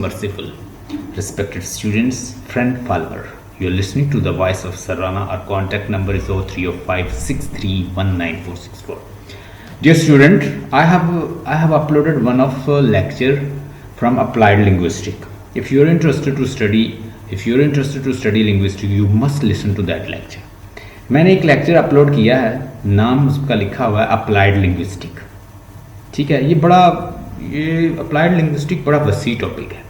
Merciful, respected students, friend, follower. You are listening to the voice of Sarana. Our contact number is 0305631964. Dear student, I have uploaded one of lecture from applied linguistic. If you are interested to study linguistic, you must listen to that lecture. मैंने एक lecture upload किया है, नाम उसका लिखा हुआ है applied linguistic. ठीक है, ये अप्लाइड लिंग्विस्टिक बड़ा वसी टॉपिक है.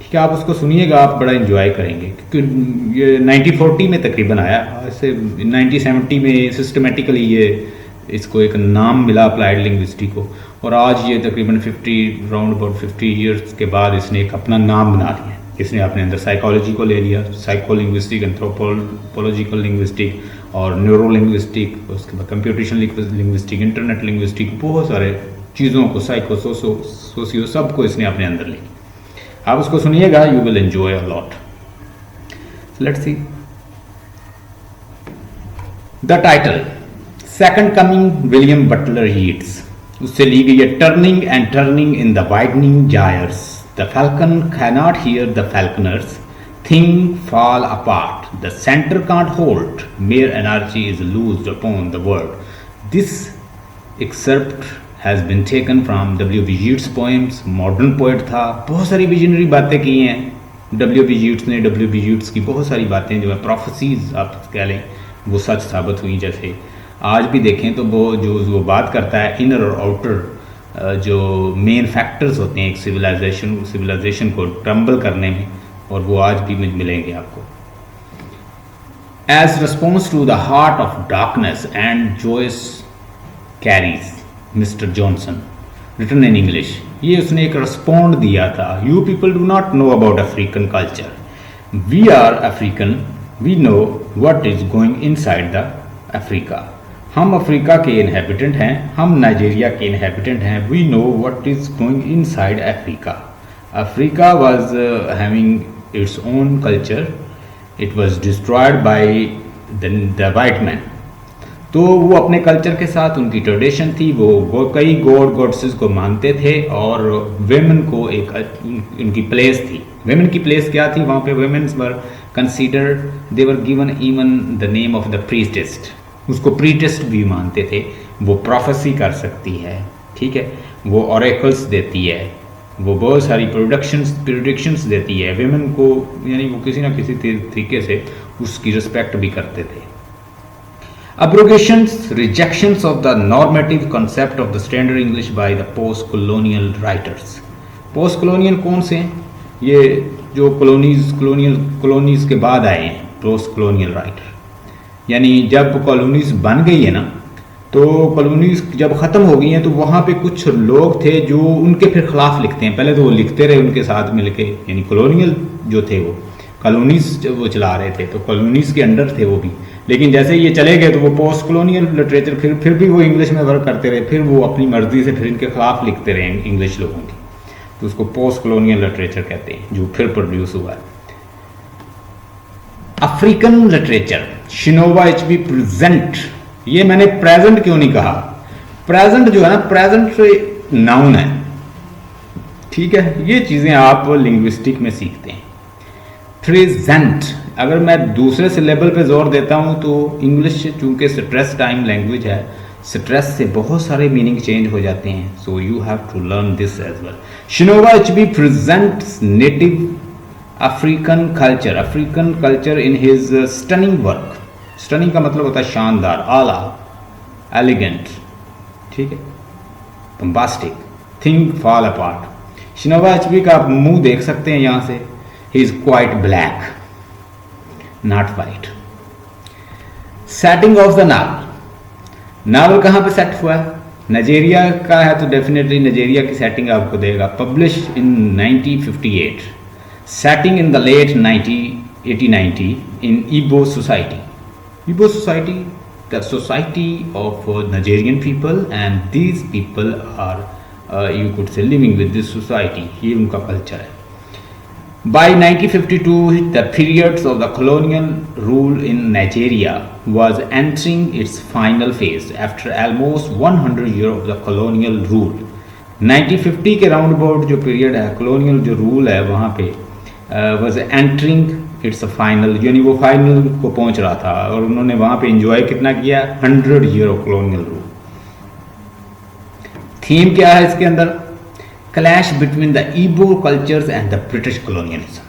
ठीक है, आप उसको सुनिएगा, आप बड़ा इन्जॉय करेंगे क्योंकि ये 1940 में तकरीबन आया. ऐसे 1970 में सिस्टमेटिकली ये इसको एक नाम मिला अप्लाइड लिंग्विस्टिक को, और आज ये तकरीबन 50 ईयर्स के बाद इसने एक अपना नाम बना लिया. इसने अपने अंदर साइकोलॉजी को ले लिया, साइको लिंग्विस्टिक, एंथ्रोपोलॉजिकल लिंग्विस्टिक और न्यूरो लिंग्विस्टिक, उसके बाद कंप्यूटेशन लिंग्विस्टिक, इंटरनेट लिंग्विस्टिक, बहुत सारे चीज़ों को साइको सोशियो सबको इसने अपने अंदर ले. आप उसको सुनिएगा, you will enjoy a lot. Let's see the title. Second Coming William Butler Yeats, उससे ली गई है. Turning in the widening gyres, the falcon cannot hear the falconers, thing fall apart, the centre can't hold, mere energy is loosed upon the world. This excerpt has been taken from W.B. Yeats poems. Modern poet था, बहुत सारी visionary बातें की हैं W.B. Yeats ने. W.B. Yeats की बहुत सारी बातें जो है प्रोफेसीज आप कह लें, वो सच साबित हुई. जैसे आज भी देखें तो वो बात करता है इनर और आउटर जो मेन फैक्टर्स होते हैं एक सिविलाइजेशन को ट्रम्बल करने में, और वो आज भी मिलेंगे आपको. As response to the Heart of Darkness and Joyce Cary's Mister Johnson, written in English. ये उसने एक रिस्पॉन्ड दिया था. You people do not know about African culture. We are African, we know what is going inside the Africa. हम Africa के inhabitant हैं, हम Nigeria के इनहेबिटेंट हैं. We know what is going inside Africa. Africa was having its own culture, it was destroyed by the white man. तो वो अपने culture के साथ उनकी ट्रेडिशन थी, वो कई गॉडेसेस को मानते थे, और वेमेन को एक उनकी प्लेस थी. वेमेन की प्लेस क्या थी वहाँ पे? Women were considered, they were given even the name of the priestess. उसको प्रीटेस्ट भी मानते थे. वो प्रोफेसी कर सकती है, ठीक है, वो ऑरेकल्स देती है, वो बहुत सारी प्रोडिक्शंस देती है. वेमेन को यानी वो किसी ना किसी तरीके से उसकी रिस्पेक्ट भी करते थे. Abrogations, rejections of the normative concept of the standard English by the post-colonial writers. Post-colonial कौन से हैं? ये जो कॉलोनीज के बाद आए हैं, post-colonial writer. यानी जब कॉलोनीज बन गई है ना, तो कॉलोनीज जब ख़त्म हो गई हैं तो वहाँ पे कुछ लोग थे जो उनके फिर खिलाफ लिखते हैं. पहले तो वो लिखते रहे उनके साथ मिलके, यानी कॉलोनियल जो थे वो कॉलोनीज वो चला रहे थे, तो कॉलोनीज के अंडर थे वो भी. लेकिन जैसे ये चले गए तो वो पोस्ट कॉलोनियल लिटरेचर फिर भी वो इंग्लिश में वर्क करते रहे. फिर वो अपनी मर्जी से फिर इनके खिलाफ लिखते रहे इंग्लिश लोगों की, तो उसको पोस्ट कॉलोनियल लिटरेचर कहते हैं, जो फिर प्रोड्यूस हुआ है. African literature, Chinua Achebe present. ये मैंने प्रेजेंट क्यों नहीं कहा? प्रेजेंट जो है ना, प्रेजेंट नाउन है, ठीक है. ये चीज़ें आप लिंग्विस्टिक में सीखते हैं. प्रेजेंट, अगर मैं दूसरे सिलेबल पे जोर देता हूँ तो इंग्लिश चूंकि स्ट्रेस टाइम लैंग्वेज है, स्ट्रेस से बहुत सारे मीनिंग चेंज हो जाते हैं. So you have to learn this as well. Chinua Achebe presents native African culture in his stunning work. Stunning का मतलब होता है शानदार, आला, एलिगेंट, ठीक है, bombastic. Thing fall apart. Chinua Achebe का आप मुंह देख सकते हैं यहाँ से. He is quite black, not white. Setting of the novel कहाँ पे सेट हुआ है? नाइजीरिया का है, तो डेफिनेटली नाइजीरिया की सेटिंग आपको देगा. Publish in 1958. Setting in the late 1890 in Igbo society. Igbo society, the society of Nigerian people, and these people are you could say living with this society. ये उनका culture है. By 1952, the periods of the colonial rule in Nigeria was entering its final phase. After almost 100 years of the colonial rule, 1950 के round about जो period है, colonial जो rule है वहाँ पे वाज एंटरिंग इट्स फाइनल, यानी वो फाइनल को पहुँच रहा था, और उन्होंने वहाँ पे इंजॉय कितना किया, 100 year of colonial rule. Theme क्या है इसके अंदर, clash between the Igbo cultures and the British colonialism.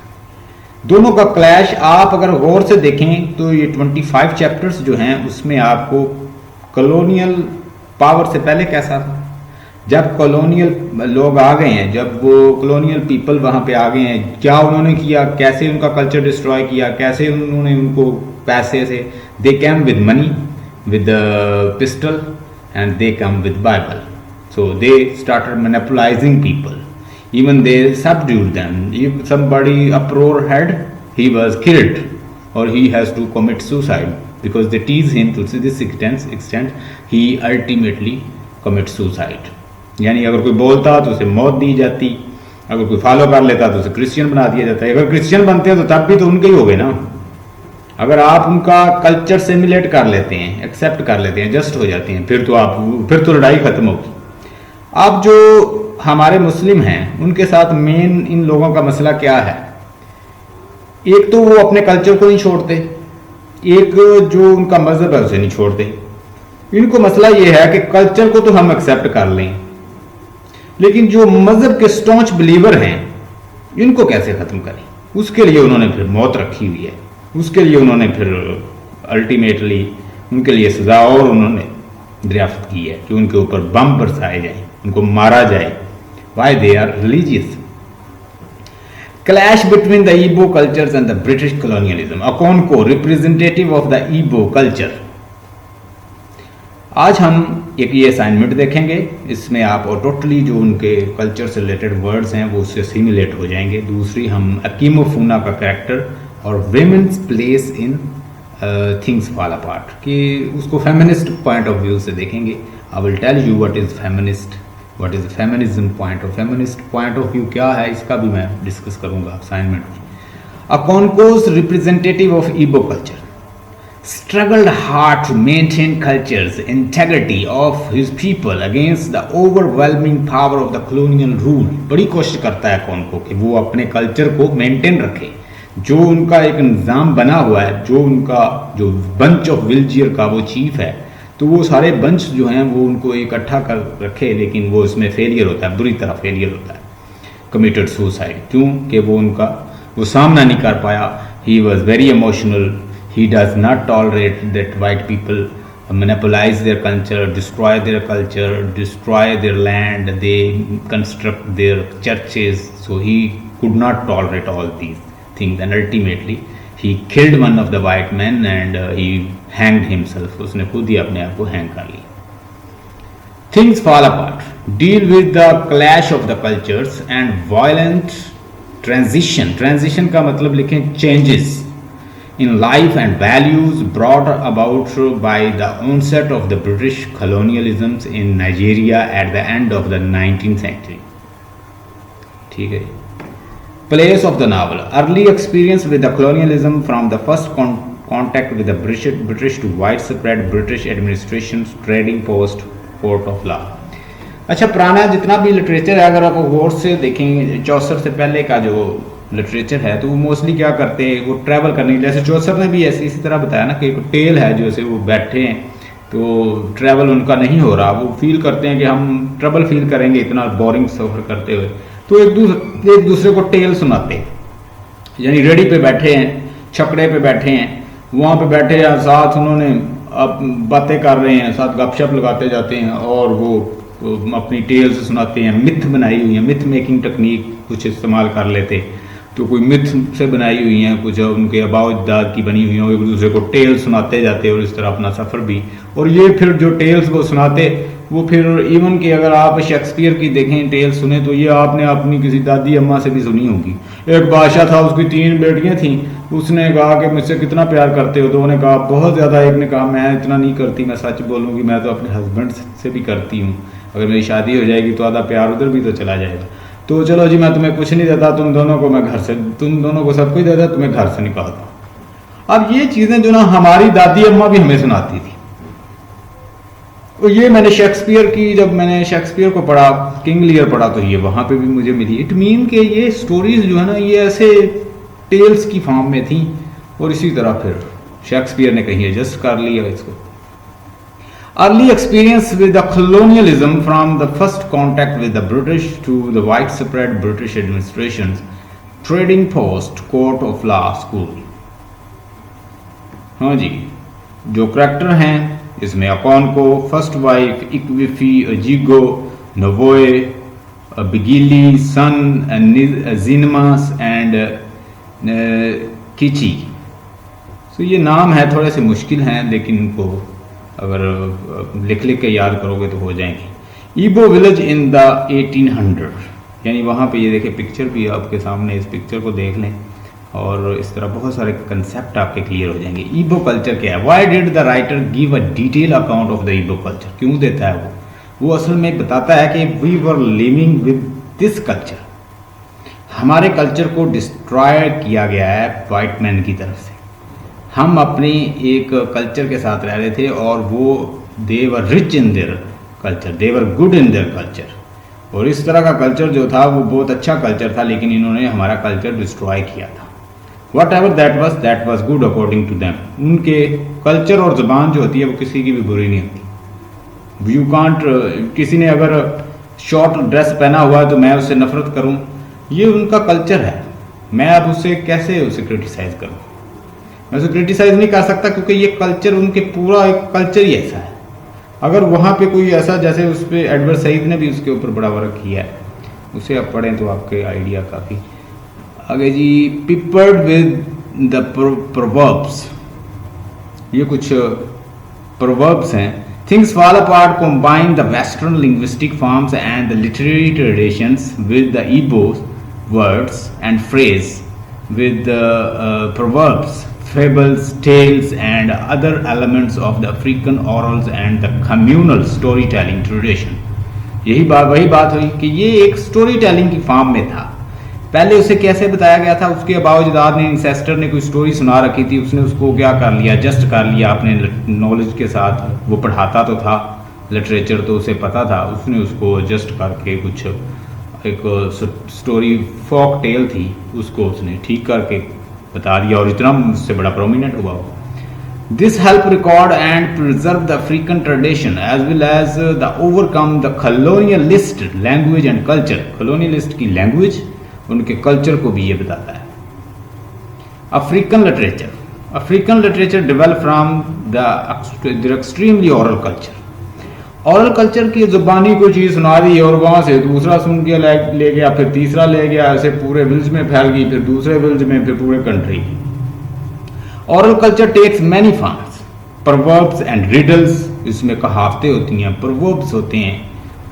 दोनों का क्लैश आप अगर गौर से देखें तो ये 25 चैप्टर्स जो हैं उसमें आपको कॉलोनियल पावर से पहले कैसा था, जब कॉलोनियल लोग आ गए हैं, जब वो कॉलोनियल पीपल वहाँ पे आ गए हैं, क्या उन्होंने किया, कैसे उनका कल्चर डिस्ट्रॉय किया, कैसे उन्होंने उनको पैसे से, they came with money, with pistol and they came with Bible, so they started manipulating people, even they subdued them. If somebody uproar had, he was killed or he has to commit suicide because they tease him to this extent he ultimately commits suicide. यानी अगर कोई बोलता तो उसे मौत दी जाती, अगर कोई फॉलो कर लेता तो उसे क्रिश्चियन बना दिया जाता है। अगर क्रिश्चियन बनते हैं तो तब भी तो उनके ही हो गए ना। अगर आप उनका कल्चर सिमुलेट कर लेते हैं, एक्सेप्ट कर लेते हैं, जस्ट हो जाते हैं, फिर तो लड़ाई खत्म होगी। अब जो हमारे मुस्लिम हैं उनके साथ मेन इन लोगों का मसला क्या है, एक तो वो अपने कल्चर को नहीं छोड़ते, एक जो उनका मजहब है उसे नहीं छोड़ते। इनको मसला ये है कि कल्चर को तो हम एक्सेप्ट कर लें, लेकिन जो मजहब के स्टॉन्च बिलीवर हैं इनको कैसे खत्म करें, उसके लिए उन्होंने फिर मौत रखी हुई है, उसके लिए उन्होंने फिर अल्टीमेटली उनके लिए सजा और उन्होंने दरियाफ्त की है कि उनके ऊपर बम बरसाए जाए, उनको मारा जाए। Why they are religious? Clash between the Igbo cultures and the British colonialism. Akonko, representative of the Igbo culture. आज हम एक ये असाइनमेंट देखेंगे, इसमें आप और टोटली जो उनके कल्चर से रिलेटेड वर्ड्स हैं वो उससे सिमुलेट हो जाएंगे। दूसरी हम अकीमोफूना का कैरेक्टर और women's place in things fall apart, कि उसको फेमिनिस्ट पॉइंट ऑफ व्यू से देखेंगे। I will tell you what is feminist, what is feminism point of, feminist point of view क्या है इसका भी मैं डिस्कस करूंगा असाइनमेंट में। Okonkwo's representative of Igbo culture struggled hard to maintain culture's integrity of his people against the overwhelming power of the colonial rule। बड़ी कोशिश करता है अकोनको कि वो अपने कल्चर को मेंटेन रखे, जो उनका एक निज़ाम बना हुआ है, जो उनका जो बंच ऑफ विलजियर का वो चीफ है, तो वो सारे बंच जो हैं वो उनको इकट्ठा कर रखे, लेकिन वो इसमें फेलियर होता है, बुरी तरह फेलियर होता है। कमिटेड सुसाइड, क्यों कि वो उनका वो सामना नहीं कर पाया। He was very emotional, he does not tolerate that white people monopolize their culture, destroy their land, they construct their churches, so he could not tolerate all these things, and ultimately he killed one of the white men and he hanged himself। उसने खुद ही अपने आप को hang कर लिया। Things fall apart, deal with the clash of the cultures and violent transition का मतलब लिखें changes in life and values brought about by the onset of the British colonialisms in Nigeria at the end of the 19th century। ठीक है। Place of the novel, early experience with the colonialism from the first contact with the British to widespread British administration's trading post port of law। अच्छा, पुराना जितना भी literature है अगर आप गौर से देखेंगे, चौसर से पहले का जो लिटरेचर है तो वो मोस्टली क्या करते हैं, वो ट्रैवल करने, जैसे चौसर ने भी ऐसी इसी तरह बताया ना कि एक टेल है जैसे वो बैठे हैं तो ट्रैवल उनका नहीं हो रहा, वो फील करते हैं कि हम ट्रबल फील करेंगे इतना बोरिंग सफ़र करते हुए, तो एक दूसरे को टेल सुनाते हैं। यानी रेडी पे बैठे हैं, छकड़े पे बैठे हैं, वहाँ पे बैठे हैं, साथ उन्होंने अब बातें कर रहे हैं, साथ गपशप लगाते जाते हैं और वो अपनी टेल्स सुनाते हैं। मिथ बनाई हुई है, मिथ मेकिंग टेक्निक कुछ इस्तेमाल कर लेते, तो कोई मिथ से बनाई हुई हैं, कुछ उनके आबाओ अजदाद की बनी हुई हैं, एक दूसरे को टेल्स सुनाते जाते और इस तरह अपना सफ़र भी। और ये फिर जो टेल्स वो सुनाते वो फिर इवन कि अगर आप शेक्सपियर की देखें टेल्स सुने तो ये आपने अपनी किसी दादी अम्मा से भी सुनी होगी। एक बादशाह था, उसकी 3 बेटियां थीं, उसने कहा कि मुझसे कितना प्यार करते हो, तो उन्होंने कहा बहुत ज़्यादा। एक ने कहा मैं इतना नहीं करती, मैं सच बोलूँगी, मैं तो अपने हस्बैंड से भी करती हूँ, अगर मेरी शादी हो जाएगी तो आधा प्यार उधर भी तो चला जाएगा। तो चलो जी, मैं तुम्हें कुछ नहीं देता, तुम दोनों को सब कुछ देता, तुम्हें घर से निकालता हूँ। अब ये चीज़ें जो ना हमारी दादी अम्मा भी हमें सुनाती थी, तो ये मैंने शेक्सपियर की, जब मैंने शेक्सपियर को पढ़ा, किंग लियर पढ़ा, तो ये वहाँ पे भी मुझे मिली। इट मीन कि ये स्टोरीज जो है ना, ये ऐसे टेल्स की फॉर्म में थी, और इसी तरह फिर शेक्सपियर ने कहीं एडजस्ट कर लिया इसको। Early experience with the colonialism from the first contact with the British to the widespread British administration, trading post, court of law, school. हाँ जी, जो करेक्टर हैं इसमें Okonkwo, first wife, Ekwefi, Ojiugo, Nwoye, बिगिली, son, जिनमास and किची। तो ये नाम है थोड़े से मुश्किल हैं, लेकिन इनको अगर लिख के याद करोगे तो हो जाएंगे। ईबो विलेज इन द 1800, यानी वहाँ पे ये देखें, पिक्चर भी आपके सामने, इस पिक्चर को देख लें और इस तरह बहुत सारे कंसेप्ट आपके क्लियर हो जाएंगे। ईबो कल्चर क्या है? Why did the writer give a detail account of the Igbo culture? क्यों देता है वो असल में बताता है कि we were living with this culture, हमारे कल्चर को डिस्ट्रॉय किया गया है वाइट मैन की तरफ से। हम अपने एक कल्चर के साथ रह रहे थे और वो they were rich in their culture, they were good in their culture, और इस तरह का कल्चर जो था वो बहुत अच्छा कल्चर था, लेकिन इन्होंने हमारा कल्चर डिस्ट्रॉय किया था। Whatever that was good according to them. उनके कल्चर और ज़बान जो होती है वो किसी की भी बुरी नहीं होती। यू कांट, किसी ने अगर शॉर्ट ड्रेस पहना हुआ है तो मैं उससे नफरत करूं, ये उनका कल्चर है, मैं अब उससे कैसे उसे क्रिटिसाइज करूं? मैं उसे क्रिटिसाइज नहीं कर सकता, क्योंकि ये कल्चर, उनके पूरा एक कल्चर ही ऐसा है। अगर वहाँ पे कोई ऐसा, जैसे उस पर एडवर्ड सईद ने भी उसके ऊपर बड़ा वर्क किया है, उसे आप पढ़ें तो आपके आइडिया काफ़ी आगे जी। पिपर्ड विद द प्रोवर्ब्स, ये कुछ प्रोवर्ब्स हैं। Things fall apart combine the western linguistic forms and the literary traditions with the Igbo words and phrase with the proverbs, fables, tales and other elements of the African orals and the communal storytelling tradition। वही बात हुई कि ये एक story telling की form में था। पहले उसे कैसे बताया गया था? उसके अबावजदाद ने, इंसेस्टर ने कोई स्टोरी सुना रखी थी, उसने उसको क्या कर लिया, जस्ट कर लिया अपने नॉलेज के साथ। वो पढ़ाता तो था लिटरेचर, तो उसे पता था, उसने उसको जस्ट करके कुछ एक स्टोरी, फोक टेल थी, उसको उसने ठीक करके बता दिया, और इतना उससे बड़ा प्रोमिनेंट हुआ। This help record and preserve the African tradition as well as the overcome the colonialist language and culture. Colonialist की लैंग्वेज, उनके कल्चर को भी ये बताता है। African literature develop from the extremely oral culture. Oral culture की जुबानी कोई चीज़ सुना दी और वहाँ से दूसरा सुन के ले गया, फिर तीसरा ले गया, ऐसे पूरे विल्ज में फैल गई, फिर दूसरे विल्ज में, फिर पूरे country. Oral culture takes many forms, proverbs and riddles, इसमें कहावतें होती हैं, प्रोवर्ब्स होते हैं,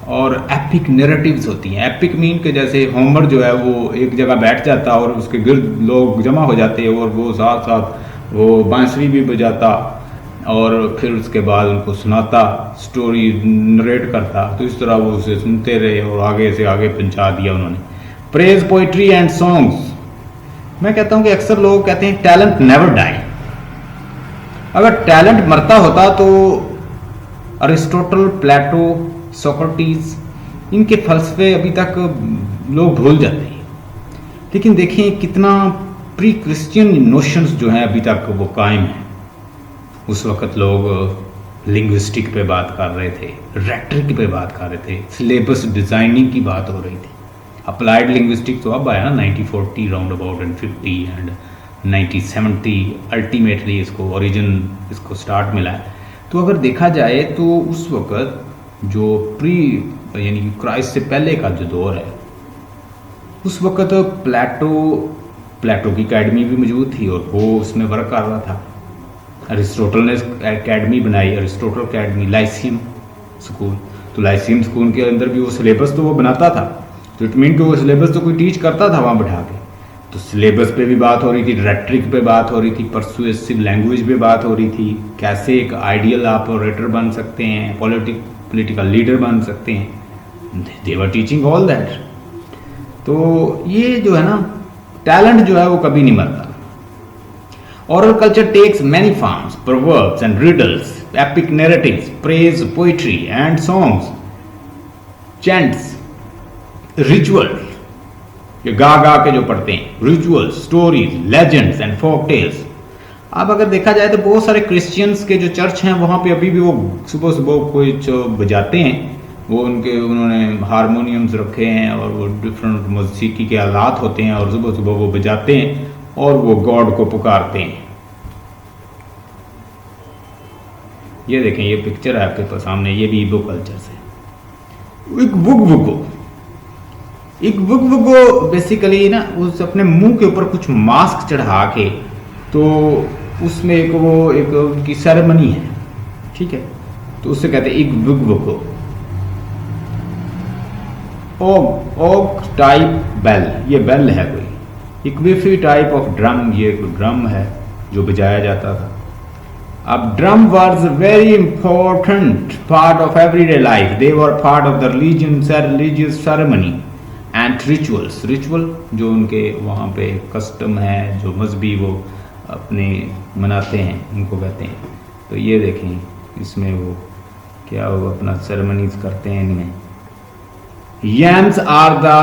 और एपिक नैरेटिव्स होती हैं। एपिक मीन के जैसे होमर जो है वो एक जगह बैठ जाता और उसके गिर्द लोग जमा हो जाते और वो साथ साथ वो बांसुरी भी बजाता और फिर उसके बाद उनको सुनाता, स्टोरी नरेट करता, तो इस तरह वो उसे सुनते रहे और आगे से आगे पहुंचा दिया उन्होंने। Praise, poetry and songs. मैं कहता हूँ कि अक्सर लोग कहते हैं टैलेंट नेवर डाई। अगर टैलेंट मरता होता तो अरिस्टोटल, प्लेटो, सोक्रेटिस, इनके फलसफे अभी तक लोग भूल जाते हैं। लेकिन देखें कितना प्री क्रिश्चियन नोशंस जो हैं अभी तक वो कायम हैं। उस वक़्त लोग लिंग्विस्टिक पे बात कर रहे थे, रेटरिक पे बात कर रहे थे, सिलेबस डिज़ाइनिंग की बात हो रही थी। अप्लाइड लिंग्विस्टिक तो अब आया ना 1940 round about and 50 and 1970 ultimately इसको ओरिजिन, इसको स्टार्ट मिला है। तो अगर देखा जाए तो उस वक़्त जो यानी क्राइस्ट से पहले का जो दौर है, उस वक़्त प्लेटो की अकेडमी भी मौजूद थी और वो उसमें वर्क कर रहा था। अरिस्टोटल ने एकेडमी बनाई, अरिस्टोटल एकेडमी, लाइसियम स्कूल। तो लाइसियम स्कूल के अंदर भी वो सिलेबस तो वो बनाता था, तो इट मीन कि वो सिलेबस तो कोई टीच करता था वहाँ बैठा के। तो सिलेबस पे भी बात हो रही थी, रेटरिक पे बात हो रही थी, परसुएसिव लैंग्वेज पे बात हो रही थी, कैसे एक आइडियल आप ऑरेटर बन सकते हैं, पॉलिटिकल लीडर बन सकते हैं। दे वर टीचिंग ऑल दैट। तो ये जो है ना, टैलेंट जो है वो कभी नहीं मरता। Oral culture takes many forms, proverbs and riddles, epic narratives, praise poetry and songs, chants, rituals, ये गा गा के जो पढ़ते हैं, rituals, stories, legends and folk tales. अब अगर देखा जाए तो बहुत सारे क्रिश्चियंस के जो चर्च हैं वहाँ पे अभी भी वो सुबह सुबह कोई जो बजाते हैं, वो उन्होंने हारमोनियम्स रखे हैं और वो डिफरेंट मौसीकी के आलात होते हैं और सुबह सुबह वो बजाते हैं और वो गॉड को पुकारते हैं। ये देखें, ये पिक्चर है आपके पास सामने, ये भी इग्बो कल्चर से। इग्बो बेसिकली ना उस अपने मुंह के ऊपर कुछ मास्क चढ़ा के, तो उसमें एक उनकी सेरेमनी है, ठीक है, तो उससे कहते हैं इग्बो। ओग टाइप बेल, ये बेल है कोई। इक्विफी टाइप ऑफ ड्रम, ये ड्रम है जो बजाया जाता था। अब drum was very important part of everyday life, they were part of the religious ceremony and rituals. Ritual जो उनके वहाँ पे कस्टम है, जो मजहबी वो अपने मनाते हैं, उनको कहते हैं। तो ये देखें, इसमें वो क्या वो अपना सेरेमनीज करते हैं इनमें। Yams are the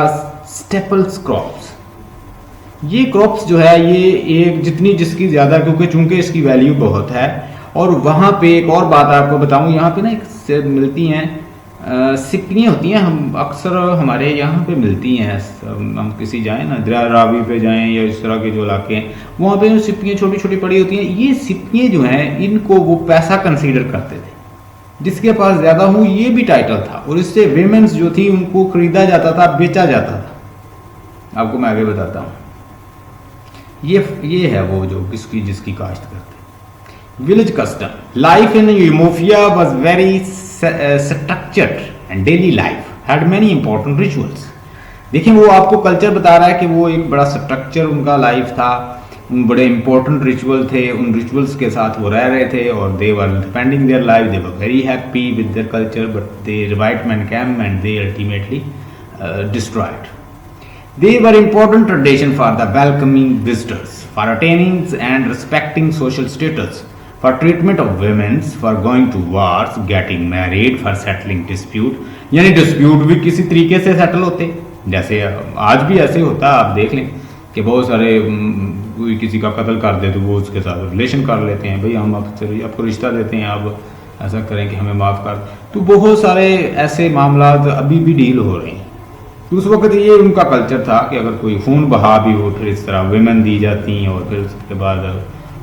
staples crops। ये क्रॉप्स जो है ये एक जितनी जिसकी ज़्यादा, क्योंकि चूंकि इसकी वैल्यू बहुत है। और वहाँ पे एक और बात आपको बताऊँ, यहाँ पे ना एक से मिलती हैं सिप्पियाँ होती हैं, हम अक्सर हमारे यहाँ पे मिलती हैं। हम किसी जाएं ना, दरिया रावी पे जाएं या इस तरह के जो इलाके हैं, वहाँ पे सिप्पियाँ छोटी छोटी पड़ी होती हैं। ये सिप्पियाँ जो हैं इनको वो पैसा कंसीडर करते थे, जिसके पास ज्यादा हो, ये भी टाइटल था। और इससे विमेन्स जो थी उनको खरीदा जाता था, बेचा जाता था। आपको मैं आगे बताता हूँ। ये है वो जो जिसकी काश्त करते। Village custom life in Umuofia was very structured and daily life had many important rituals. देखिए, वो आपको कल्चर बता रहा है कि वो एक बड़ा स्ट्रक्चर उनका लाइफ था, बड़े इंपॉर्टेंट रिचुअल थे, उन रिचुअल्स के साथ वो रह रहे थे और they were spending their life, they were very happy with their culture, but they रिवाइटमेंट came and they ultimately destroyed. They were important tradition for the welcoming visitors, for attaining and respecting social status, for treatment of women, for going to wars, getting married, for settling dispute। यानी dispute भी किसी तरीके से settle होते, जैसे आज भी ऐसे होता। आप देख लें कि बहुत सारे कोई किसी का कत्ल कर दे तो वो उसके साथ रिलेशन कर लेते हैं, भाई हम आपको रिश्ता देते हैं, आप ऐसा करें कि हमें माफ़ कर। तो बहुत सारे ऐसे मामला अभी भी डील हो रहे हैं। तो उस वक्त ये उनका कल्चर था कि अगर कोई खून बहा भी हो, फिर इस तरह विमेन दी जाती हैं और फिर उसके बाद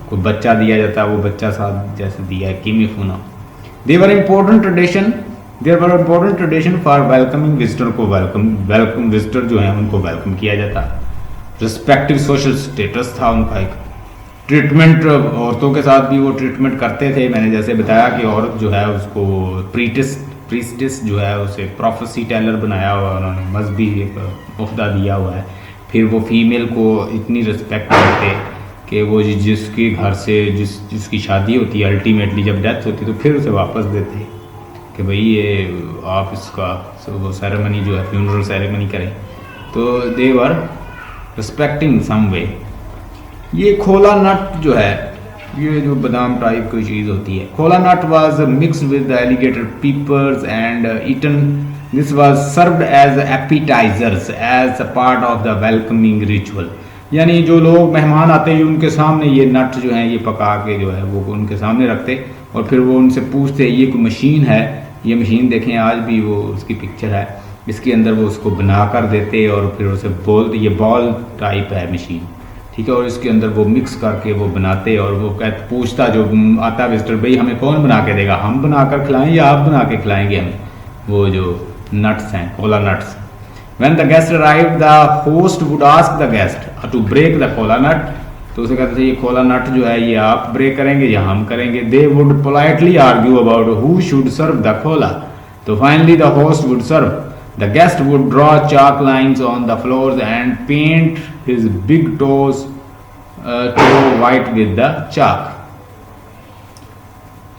कोई बच्चा दिया जाता है, वो बच्चा साथ जैसे दिया है कीमी खूना। There important tradition for welcoming visitor को वेलकम विजिटर जो है उनको वेलकम किया जाता। रिस्पेक्टिव सोशल स्टेटस था उनका एक। ट्रीटमेंट औरतों के साथ भी वो ट्रीटमेंट करते थे। मैंने जैसे बताया कि औरत जो है उसको प्रीस्टिस जो है उसे प्रोफेसी टेलर बनाया हुआ है उन्होंने, मजहबी एक उहदा दिया हुआ है। फिर वो फीमेल को इतनी रिस्पेक्ट करते कि वो जिसके घर से जिसकी शादी होती है, अल्टीमेटली जब डेथ होती है तो फिर उसे वापस देते कि भाई ये आप इसका वो सेरेमनी जो है फ्यूनरल सेरेमनी करें। तो दे वर रिस्पेक्टिंग सम वे। ये खोला नट जो है, ये जो बादाम टाइप की चीज़ होती है, kola nut was mixed with alligator peppers and eaten. This was served as appetizers as a part of the welcoming ritual. यानी जो लोग मेहमान आते हैं उनके सामने ये नट जो है ये पका के जो है वो उनके सामने रखते और फिर वो उनसे पूछते ये कोई मशीन है, ये मशीन देखें आज भी वो उसकी पिक्चर है, इसके अंदर वो उसको बना कर देते और फिर उसे बोलते, ये बॉल टाइप है मशीन, ठीक है, और इसके अंदर वो मिक्स करके वो बनाते और वो पूछता जो आता विजिटर, भाई हमें कौन बना के देगा, हम बना कर खिलाएं या आप बना के खिलाएंगे हमें, वो जो नट्स हैं, Cola nuts. When the guest arrived, the host would ask the guest to break the cola nut। तो उसे कहते थे ये कोला नट जो है ये आप ब्रेक करेंगे या हम करेंगे। They would politely argue about who should serve the cola। तो finally the host would serve। The guest would draw chalk lines on the floors and paint his big toes toe white with the chalk।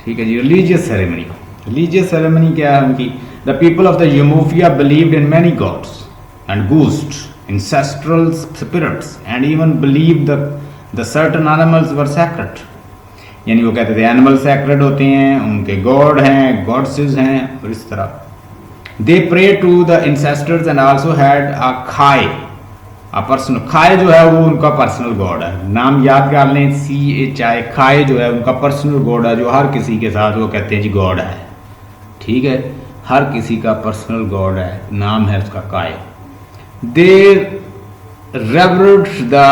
ठीक है जी। Religious ceremony। Religious ceremony क्या है उनकी? The people of the Umuofia believed in many gods and ghosts, ancestral spirits, and even believed that the certain animals were sacred। यानी वो कहते थे animal sacred होते हैं, उनके गॉड हैं, गॉडसेस हैं, और इस तरह। They pray to the ancestors and also had a खाए, अ पर्सनल। खाए जो है वो उनका पर्सनल गॉड है, नाम याद कर लें, CHI। खाए जो है उनका पर्सनल गॉड है, जो हर किसी के साथ वो कहते हैं जी गॉड है, ठीक है, हर किसी का पर्सनल गॉड है, नाम है उसका काय। दे revered the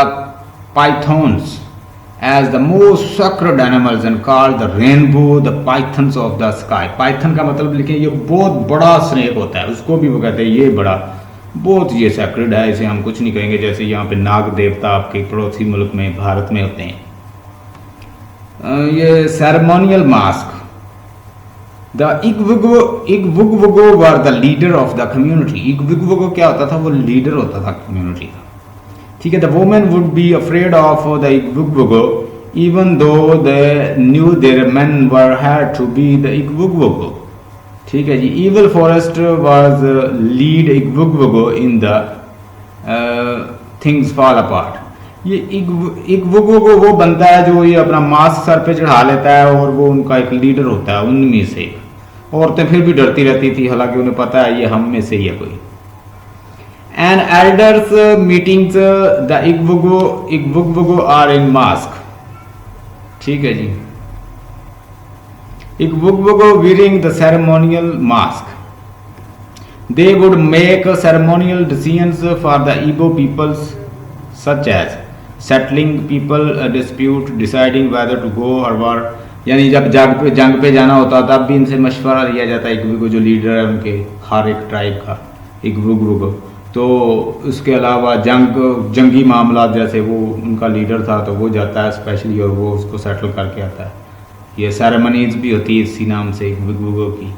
pythons as the most sacred animals and called the rainbow the pythons of the sky। Python का मतलब लिखें, ये बहुत बड़ा स्नेक होता है, उसको भी वो कहते हैं ये बड़ा, बहुत ये सैक्रेड है, इसे हम कुछ नहीं कहेंगे। जैसे यहाँ पे नाग देवता आपके पड़ोसी मुल्क में भारत में होते हैं। ये ceremonial mask. The egwugwu were the leader of the community. Egwugwu क्या होता था, वो लीडर होता था कम्युनिटी का, ठीक है। The women would be afraid of the egwugwu even though they knew their men were had to be the egwugwu, ठीक है जी। Evil forest was lead egwugwu in the things fall apart. ये egwugwu वो बनता है जो ये अपना मास्क सर पे चढ़ा लेता है और वो उनका एक लीडर होता है उनमें से। औरतें फिर भी डरती रहती थी, हालांकि उन्हें पता है ये हम में से ही है कोई। And elders meetings the egwugwu are in mask, ठीक है जी। इग्वुगवुगो wearing the ceremonial mask. They would make ceremonial decisions for the Igbo peoples such as settling people dispute, deciding whether to go or war। यानी जब जंग पे जाना होता तब भी इनसे मशवरा लिया जाता है, इग्वुगवुगो जो लीडर है उनके हर एक ट्राइब का, इग्वुगवुगो। तो उसके अलावा जंगी मामला जैसे वो उनका लीडर था तो वो जाता है स्पेशली और वो उसको सेटल करके आता है। ये सेरेमनीज भी होती है इसी नाम से इग्वुगवुगो की।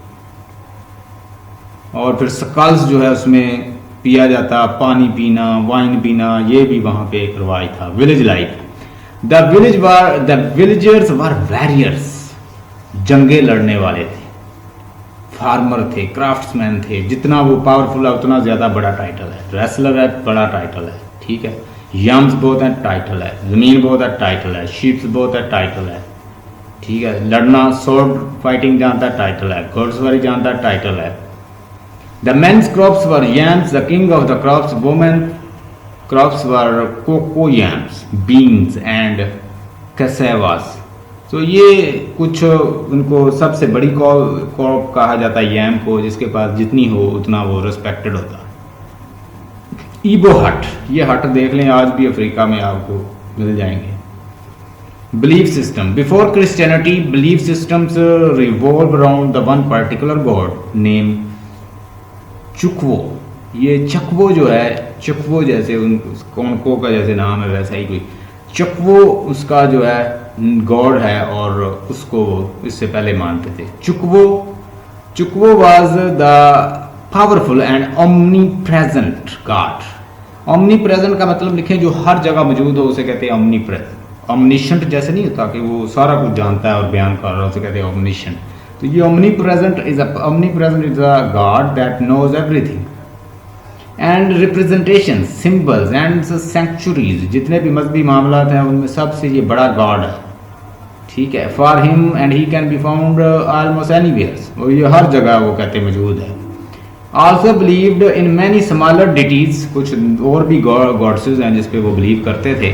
और फिर स्कल्स जो है उसमें पिया जाता, पानी पीना, वाइन पीना, ये भी वहाँ पे एक रवाज था। Village life. The villagers were warriors, जंगे लड़ने वाले थे, फार्मर थे, क्राफ्ट्समैन थे। जितना वो पावरफुल है उतना ज़्यादा बड़ा टाइटल है। रेसलर है, बड़ा टाइटल है, ठीक है। यम्स बहुत है, टाइटल है। ज़मीन बहुत है, टाइटल है। शीप्स बहुत है, टाइटल है, ठीक है। लड़ना, सोर्ड फाइटिंग जानता है, टाइटल है। घोड़सवारी जानता है, टाइटल है। The men's crops were yams, the king of the crops. Women crops were coco yams, beans and cassavas. तो ये कुछ उनको सबसे बड़ी क्रॉप कहा जाता है यैम को, जिसके पास जितनी हो उतना वो रिस्पेक्टेड होता है। ईबो हट, ये हट देख लें, आज भी अफ्रीका में आपको मिल जाएंगे। Belief system. Before Christianity, belief systems revolve around the one particular god named चुकवो। ये चकवो जो है, चकवो जैसे उन कौनको का जैसे नाम है वैसा ही कोई चकवो उसका जो है गॉड है और उसको इससे पहले मानते थे। Chukwu was the powerful and omnipresent god. Omnipresent का मतलब लिखें जो हर जगह मौजूद हो, उसे कहते हैं ओमनी प्रेजेंट। ओमनिशंट जैसे नहीं होता कि वो सारा कुछ जानता है और बयान कर रहा है, उसे कहते हैं ओमनिशंट। तो ये omnipresent is a god that knows everything and representation, symbols and centuries. जितने भी मजहबी मामला हैं उनमें सबसे ये बड़ा गॉड है, ठीक है। For him and he can be found almost anywhere, और ये हर जगह वो कहते मौजूद है। Also believed in many smaller deities, कुछ और भी गॉड्सेस हैं जिस पे वो बिलीव करते थे।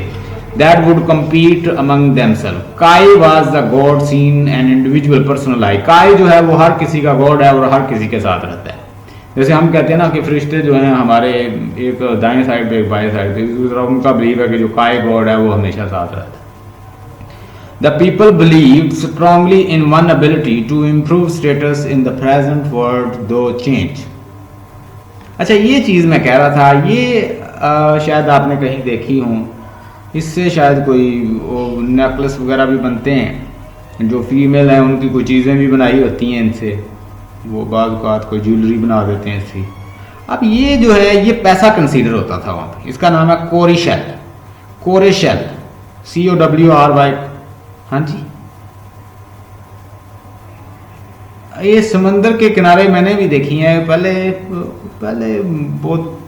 that would compete among themselves. Kai was the god seen an individual personal life. Kai जो है वो हर किसी का गॉड है और हर किसी के साथ रहता है। जैसे हम कहते हैं ना कि फरिश्ते जो हैं हमारे एक दाएं साइड पे एक बाएं साइड पे, दूसरा उनका बिलीव है कि जो काय गॉड है वो हमेशा साथ रहता है। The people believed strongly in one ability to improve status in the present world though change. अच्छा, ये चीज़ मैं कह रहा था, ये शायद आपने कहीं देखी हूँ। इससे शायद कोई नेकलेस वगैरह भी बनते हैं, जो फीमेल हैं उनकी कोई चीज़ें भी बनाई होती हैं इनसे, वो बाज़ कोई ज्वेलरी बना देते हैं इससे। अब ये जो है ये पैसा कंसीडर होता था वहाँ पे। इसका नाम है कोरिशेल, कोरेशेल, COWRY। हाँ जी, ये समंदर के किनारे मैंने भी देखी हैं पहले बहुत,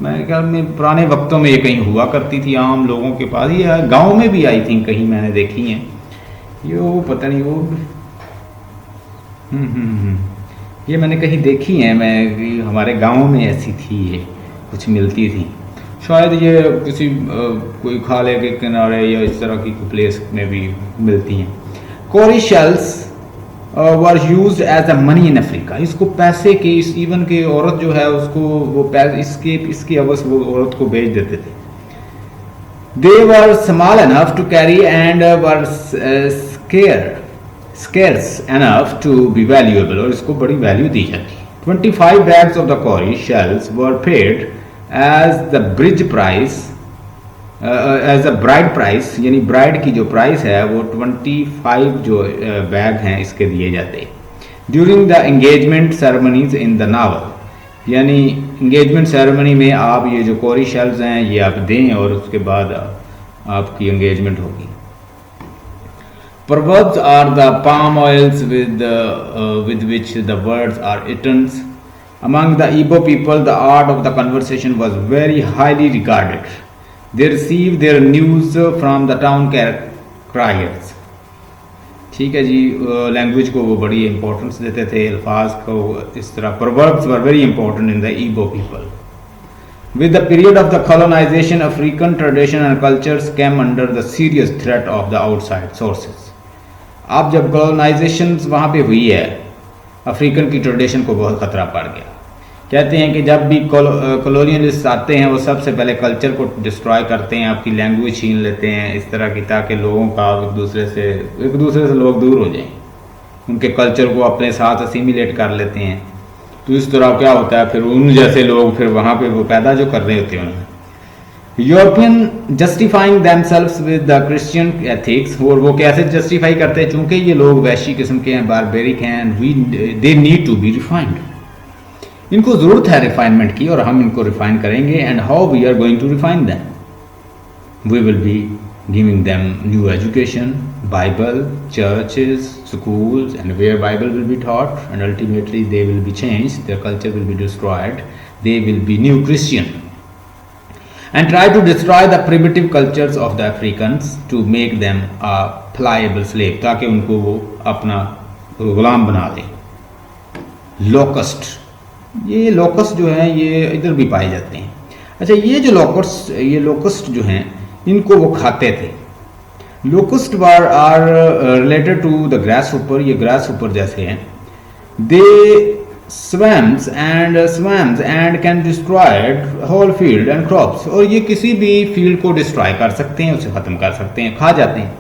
मेरे ख्याल में पुराने वक्तों में ये कहीं हुआ करती थी आम लोगों के पास, ये गांव में भी आई थिंक कहीं मैंने देखी हैं यो पता नहीं वो ये मैंने कहीं देखी है, मैं हमारे गांव में ऐसी थी, ये कुछ मिलती थी, शायद ये किसी कोई खाले के किनारे या इस तरह की प्लेस में भी मिलती हैं। Cowrie shells were used as a money in Africa. इसको पैसे के, इस इवन के औरत जो है उसको वो पैसे इसकी अवस वो औरत को बेच देते थे। They were small enough to carry and were scarce enough to be valuable, और इसको बड़ी वैल्यू दी जाती। 25 bags of the cowrie shells were paid as the bridge price, as the bride price, यानी ब्राइड की जो प्राइस है वो 25 जो बैग हैं इसके दिए जाते during the engagement ceremonies in the novel. यानी एंगेजमेंट सेरेमनी में आप ये जो कौरी शेल्स हैं ये आप दें और उसके बाद आपकी एंगेजमेंट होगी। Proverbs are the palm oils with which the words are eaten. Among the Igbo people, the art of the conversation was very highly regarded. They received their news from the town criers. ठीक है जी, language को वो बड़ी importance देते थे, अल्फाज को इस तरह। Proverbs were very important in the Igbo people. With the period of the colonization, African tradition and cultures came under the serious threat of the outside sources. अब जब कॉलोनाइजेशन वहाँ पे हुई है, अफ्रीकन की ट्रेडिशन को बहुत ख़तरा पड़ गया। कहते हैं कि जब भी कॉलोनियलिस्ट आते हैं वो सबसे पहले कल्चर को डिस्ट्रॉय करते हैं, आपकी लैंग्वेज छीन लेते हैं इस तरह की, ताकि लोगों का एक दूसरे से लोग दूर हो जाएं, उनके कल्चर को अपने साथ असीमिलेट कर लेते हैं। तो इस तरह क्या होता है, फिर उन जैसे लोग फिर वहाँ पे वो पैदा जो कर रहे होते हैं। European justifying themselves with the Christian ethics, और वो कैसे जस्टिफाई करते हैं, चूंकि ये लोग वैशी किस्म के हैं, बारबेरिक हैं, they need to be refined. इनको ज़रूरत है रिफाइनमेंट की और हम इनको रिफाइन करेंगे। And how we are going to refine them, we will be giving them new education, Bible, churches, schools, and where Bible will be taught, and ultimately they will be changed, their culture will be destroyed, they will be new Christian, and try to destroy the primitive cultures of the Africans to make them a pliable slave, ताकि उनको वो अपना गुलाम बना दे। Locust, ये locust जो हैं ये इधर भी पाए जाते हैं। अच्छा, ये जो लोकस्ट जो हैं इनको वो खाते थे। Locust are related to the grasshopper, ये ग्रास हुपर जैसे हैं। They swarms and can destroy whole field and crops, और ये किसी भी फील्ड को डिस्ट्रॉय कर सकते हैं, उसे ख़त्म कर सकते हैं, खा जाते हैं।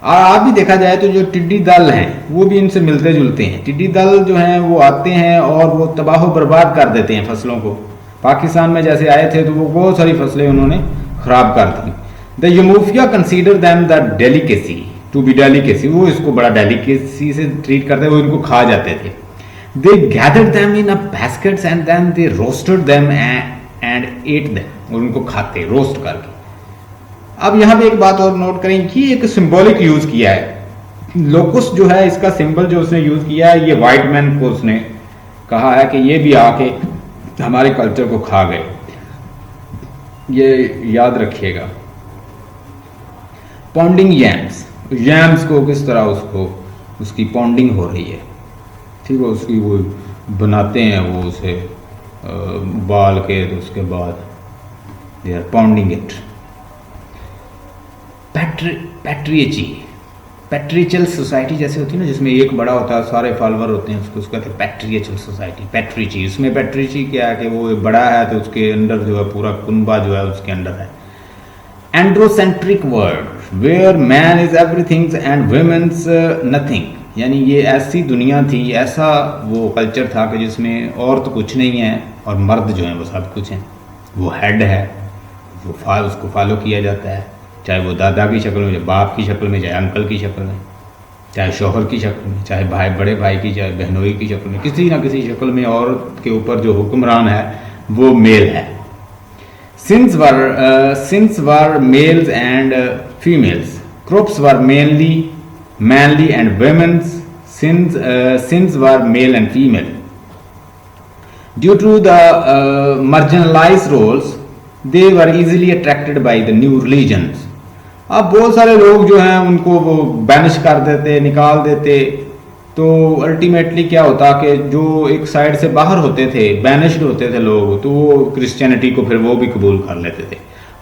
और आप भी देखा जाए तो जो टिड्डी दल हैं वो भी इनसे मिलते जुलते हैं। टिड्डी दल जो हैं वो आते हैं और वो तबाह बर्बाद कर देते हैं फसलों को। पाकिस्तान में जैसे आए थे तो वो बहुत सारी फसलें उन्होंने ख़राब कर दी। The Umuofia consider them the delicacy to be delicacy, वो इसको बड़ा डेलिकेसी से ट्रीट करते हैं, वो इनको खा जाते थे। They gathered them in a baskets and then they roasted them and ate them, और उनको खाते रोस्ट करके। अब यहाँ पे एक बात और नोट करें कि एक सिंबॉलिक यूज किया है। लोकस्ट जो है इसका सिंबल जो उसने यूज किया है, ये वाइट मैन को उसने कहा है कि ये भी आके हमारे कल्चर को खा गए, ये याद रखिएगा। पॉन्डिंग यैम्स को किस तरह उसकी पॉन्डिंग हो रही है, ठीक है, उसकी वो बनाते हैं वो उसे बाल के, तो उसके बाद they are pounding it. Patriarchal society जैसे होती है ना, जिसमें एक बड़ा होता है, सारे फॉलोअर होते हैं, उसको कहते हैं पैट्रिचल सोसाइटी। पैट्रिची, उसमें पैट्रिची क्या है कि वो बड़ा है तो उसके अंदर जो है पूरा कुनबा जो है उसके अंदर है। Androcentric world where man is everything and women's nothing, यानी ये ऐसी दुनिया थी, ऐसा वो कल्चर था कि जिसमें औरत कुछ नहीं है और मर्द जो है वो सब कुछ हैं। वो हेड है, वो उसको फॉलो किया जाता है, चाहे वो दादा की शक्ल में, चाहे बाप की शक्ल में, चाहे अंकल की शक्ल में, चाहे शौहर की शक्ल में, चाहे भाई, बड़े भाई की, चाहे बहनोई की शक्ल में, किसी ना किसी शक्ल में औरत के ऊपर जो हुक्मरान है वो मेल है। Sins were males and females. Crops were manly and women's. Sins were male and female. Due to the marginalized roles, they were easily attracted by the new religions. अब बहुत सारे लोग जो हैं उनको वो बैनिश कर देते, निकाल देते, तो अल्टीमेटली क्या होता कि जो एक साइड से बाहर होते थे, बैनिश्ड होते थे लोग, तो वो क्रिश्चियनिटी को फिर वो भी कबूल कर लेते थे.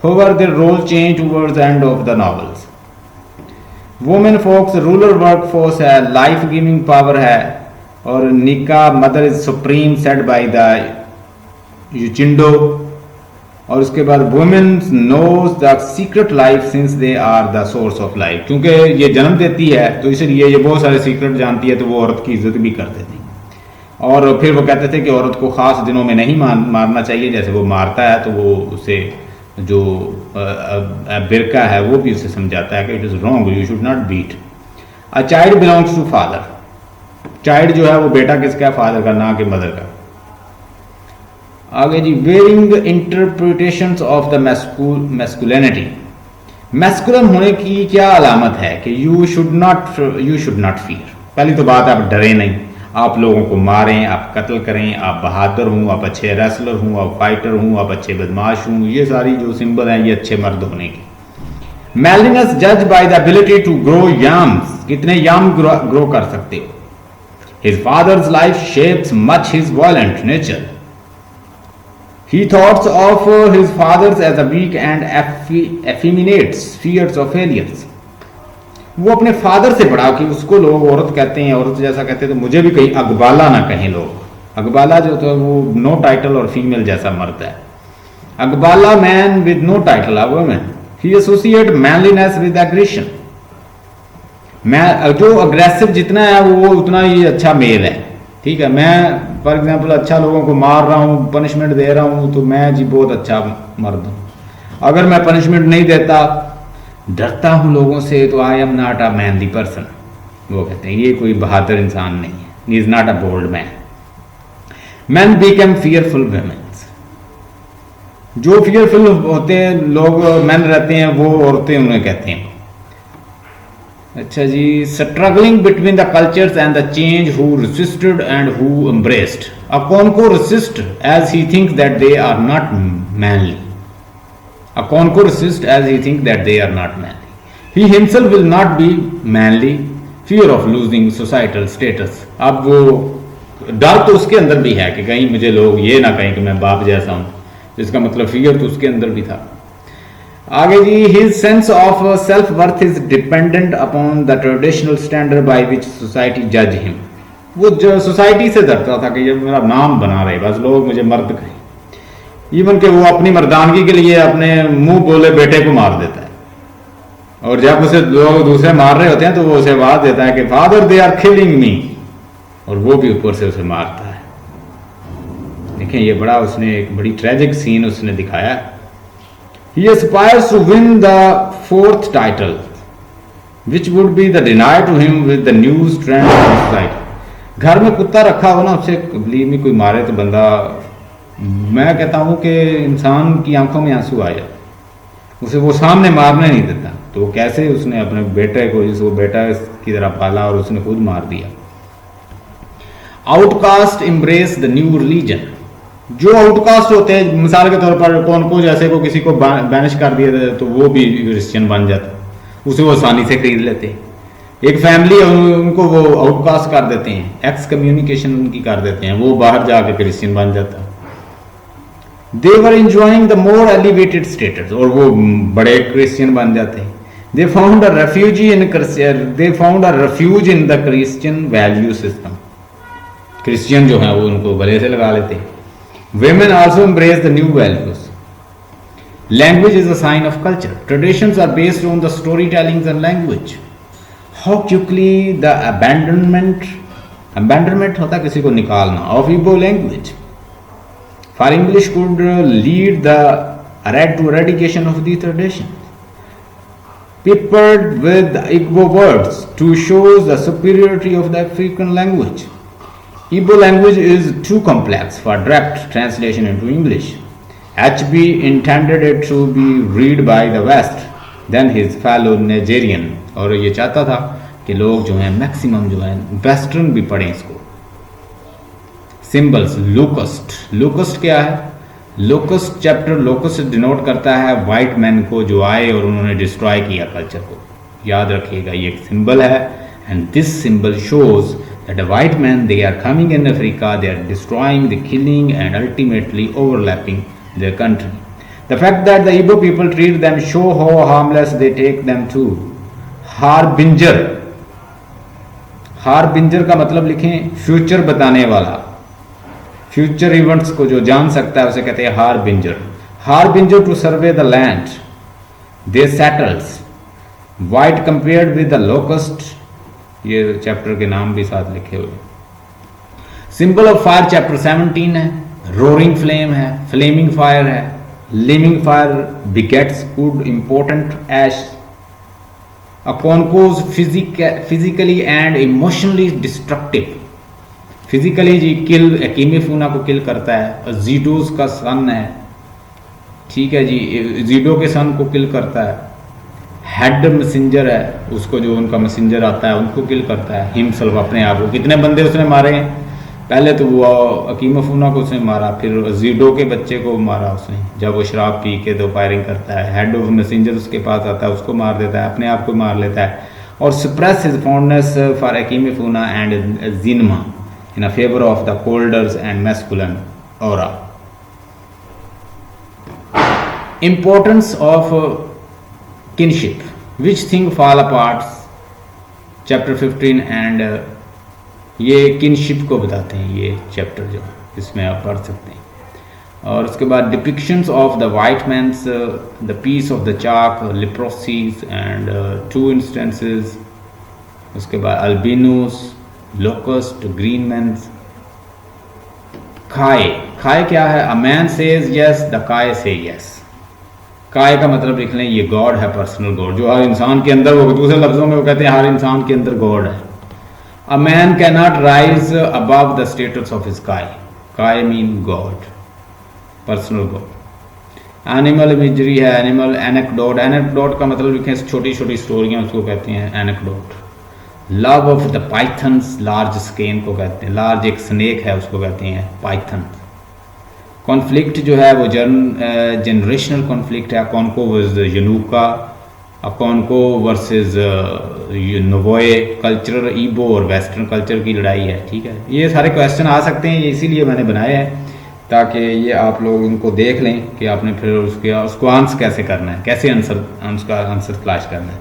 However their role change towards the end of the novels. Women folks rural work force है, लाइफ गिविंग पावर है, और Nneka mother is supreme said by the Uchendu. और उसके बाद women knows the secret life since they are the source of life. क्योंकि ये जन्म देती है तो इसलिए ये बहुत सारे सीक्रेट जानती है, तो वो औरत की इज्जत भी करते थे. और फिर वो कहते थे कि औरत को खास दिनों में नहीं मारना चाहिए, जैसे वो मारता है तो वो उसे जो बिरका है वो भी उसे समझाता है कि it is wrong, you should not beat. A child belongs to father. Child जो है वो बेटा किसका है? फादर का, ना कि मदर का. आगे जी, varying interpretations of the masculinity. Masculine होने की क्या अलामत है कि यू शुड नॉट फियर. पहली तो बात, आप डरे नहीं, आप लोगों को मारें, आप कत्ल करें, आप बहादुर हूँ, आप अच्छे रेसलर हूँ, आप फाइटर हूँ, आप अच्छे बदमाश हूँ. ये सारी जो सिंबल हैं ये अच्छे मर्द होने की. मैलिनस जज by the ability to grow yams. कितने याम ग्रो कर सकते हो. His father's life shapes much his violent nature. He thought of his fathers as a weak and effeminate fears of failures. वो अपने फादर से पढ़ा कि उसको लोग औरत कहते हैं, औरत जैसा कहते हैं, तो मुझे भी कहीं अगबाला ना कहें लोग. अगबाला जो तो वो नो टाइटल और फीमेल जैसा मर्द है. Agbala man with no title, a woman. He associate manliness with aggression. मैं जो अग्रेसिव जितना है वो उतना ही अच्छा मेल है. ठीक है, मैं फॉर एग्जाम्पल अच्छा लोगों को मार रहा हूँ, पनिशमेंट दे रहा हूँ, तो मैं जी बहुत अच्छा मर्द हूँ. अगर मैं पनिशमेंट नहीं देता, डरता हूँ लोगों से, तो I am not a manly person. वो कहते हैं ये कोई बहादुर इंसान नहीं है. He is not a bold man. Man become fearful womens. जो फियरफुल होते हैं लोग, मैन रहते हैं, वो औरतें उन्हें कहते हैं. अच्छा जी, struggling between the cultures and the change, who resisted and who embraced. अब कौन को resist as he thinks that they are not manly. अब कौन को resist as he think that they are not manly. He himself will not be manly. Fear of losing societal status. अब वो डर तो उसके अंदर भी है कि कहीं मुझे लोग ये ना कहें कि मैं बाप जैसा हूं. इसका मतलब फियर तो उसके अंदर भी था. आगे जी, his sense of self worth is dependent upon the traditional standard by which society जज हिम. वो जो सोसाइटी से डरता था कि ये मेरा नाम बना रहे, बस लोग मुझे मर्द कहें. इवन कि वो अपनी मर्दानगी के लिए अपने मुंह बोले बेटे को मार देता है, और जब उसे लोग दूसरे मार रहे होते हैं तो वो उसे आवाज देता है कि father they are killing me, और वो भी ऊपर से उसे मारता है. देखें, ये बड़ा उसने एक बड़ी ट्रेजिक सीन उसने दिखाया. He aspires to win the fourth title, which would be the denied to him with the new strength of society. घर में कुत्ता रखा हो ना, उससे बिलीव में कोई मारे तो बंदा, मैं कहता हूँ कि इंसान की आंखों में आंसू आ जाए. उसे वो सामने मारने नहीं देता, तो कैसे उसने अपने बेटे को, जिसको बेटा की तरह पाला, और उसने खुद मार दिया. Outcast embrace the new religion. जो आउटकास्ट होते हैं, मिसाल के तौर पर कौन को, जैसे को किसी को बैनिश कर दिया तो वो भी क्रिश्चियन बन जाता, उसे वो आसानी से खरीद लेते. एक फैमिली है, उनको वो आउटकास्ट कर देते हैं, एक्स कम्युनिकेशन उनकी कर देते हैं, वो बाहर जाके क्रिश्चियन बन जाता. They were enjoying the more elevated status, और वो बड़े क्रिश्चियन बन जाते हैं. They found a refuge in the Christian value system. Christian जो है वो उनको गले से लगा लेते हैं. Women also embrace the new values. Language is a sign of culture. Traditions are based on the storytellings and language. How quickly the abandonment होता किसी को निकालना of Igbo language. For English could lead the to eradication of these traditions. Peppered with Igbo words to show the superiority of the African language. Igbo language is too complex for direct translation into English. HB intended it to be read by the West, then his fellow Nigerian. और ये चाहता था कि लोग जो हैं maximum जो हैं वेस्टर्न भी पढ़ें इसको. Symbols, locust. लोकस्ट क्या है? लोकस्ट चैप्टर, लोकस्ट डिनोट करता है वाइट मैन को जो आए और उन्होंने डिस्ट्रॉय किया कल्चर को। याद रखिएगा ये एक सिंबल है, and this symbol shows that the white men, they are coming in Africa, they are destroying, the killing and ultimately overlapping their country. The fact that the Igbo people treat them show how harmless they take them to. Harbinger, हारबिंजर का मतलब लिखें future बताने वाला, future events को जो जान सकता है उसे कहते हैं harbinger. Harbinger to survey the land they settles, white compared with the locust, ये चैप्टर के नाम भी साथ लिखे हुए। सिंबल ऑफ फायर चैप्टर 17 है, रोरिंग फ्लेम है, फ्लेमिंग फायर है, living fire begets wood important ash, Okonkwo physically and emotionally destructive, physically जी किल, एकीमेफूना को किल करता है, और जीडोज का सन है, ठीक है जी, जीडो के सन को किल करता है। हेड मैसेंजर है, उसको जो उनका मैसेंजर आता है उनको किल करता है, हिमसेल्फ अपने आप को। कितने बंदे उसने मारे हैं, पहले तो वो अकीमफूना को उसने मारा, फिर जीडो के बच्चे को मारा उसने, जब वो शराब पी के तो फायरिंग करता है। हेड ऑफ मैसेंजर उसके पास आता है, उसको मार देता है, अपने आप को मार लेता है, और suppress his fondness for Ikemefuna and Ezinma in favour of the colders and masculine aura. Importance of kinship, which thing fall apart, chapter 15 and ये kinship को बताते हैं ये चैप्टर, जो इसमें आप पढ़ सकते हैं। और उसके बाद depictions of the white man's the piece of the chalk, leprosies and two instances, उसके बाद albinos, locust, green men's, खाए, खाए क्या है, a man says yes, the kai say yes। काय का मतलब लिख लें, ये गॉड है, पर्सनल गॉड, जो हर इंसान के अंदर, वो दूसरे लफ्जों में वो कहते हैं हर इंसान के अंदर गॉड है। A man can not rise above the status of his काय, काय mean God, personal God. Animal imagery है, एनिमल एनेक्डोट, एनेक्डोट का मतलब लिखें छोटी छोटी स्टोरियां, उसको कहते हैं anecdote. Love of the pythons, large scan को कहते हैं, लार्ज एक स्नेक है उसको कहते हैं पाइथन। कॉन्फ्लिक्ट जो है वो जनरेशनल कॉन्फ्लिक्ट है, अकॉनको वर्सेस यूनुका, अकॉनको वर्सेस नोवोए, कल्चरल ईबो और वेस्टर्न कल्चर की लड़ाई है, ठीक है। ये सारे क्वेश्चन आ सकते हैं, ये इसीलिए मैंने बनाए हैं ताकि ये आप लोग इनको देख लें कि आपने फिर उसको आंसर कैसे करना है, कैसे आंसर तलाश करना है।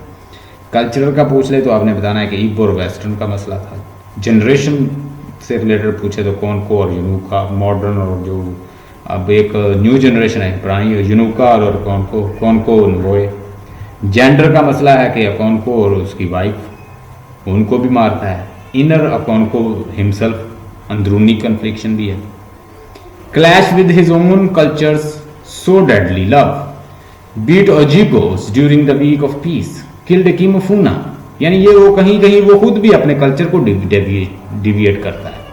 कल्चरल का पूछ ले तो आपने बताना है कि ईबो और वेस्टर्न का मसला था। जनरेशन से रिलेटेड पूछे तो कॉनको और यूनुका, मॉडर्न और जो अब एक न्यू जनरेशन है, पुरानी यूनुका और कॉनको नोवोए। जेंडर का मसला है कि अकॉनको और उसकी वाइफ, उनको भी मारता है। इनर अकॉनको हिमसेल्फ, अंदरूनी कन्फ्लिक्शन भी है। Clash with his own cultures, so deadly love, beat Ojiugo during the week of peace, killed Ikemefuna, यानी ये वो कहीं कहीं वो खुद भी अपने कल्चर को डिविएट करता है।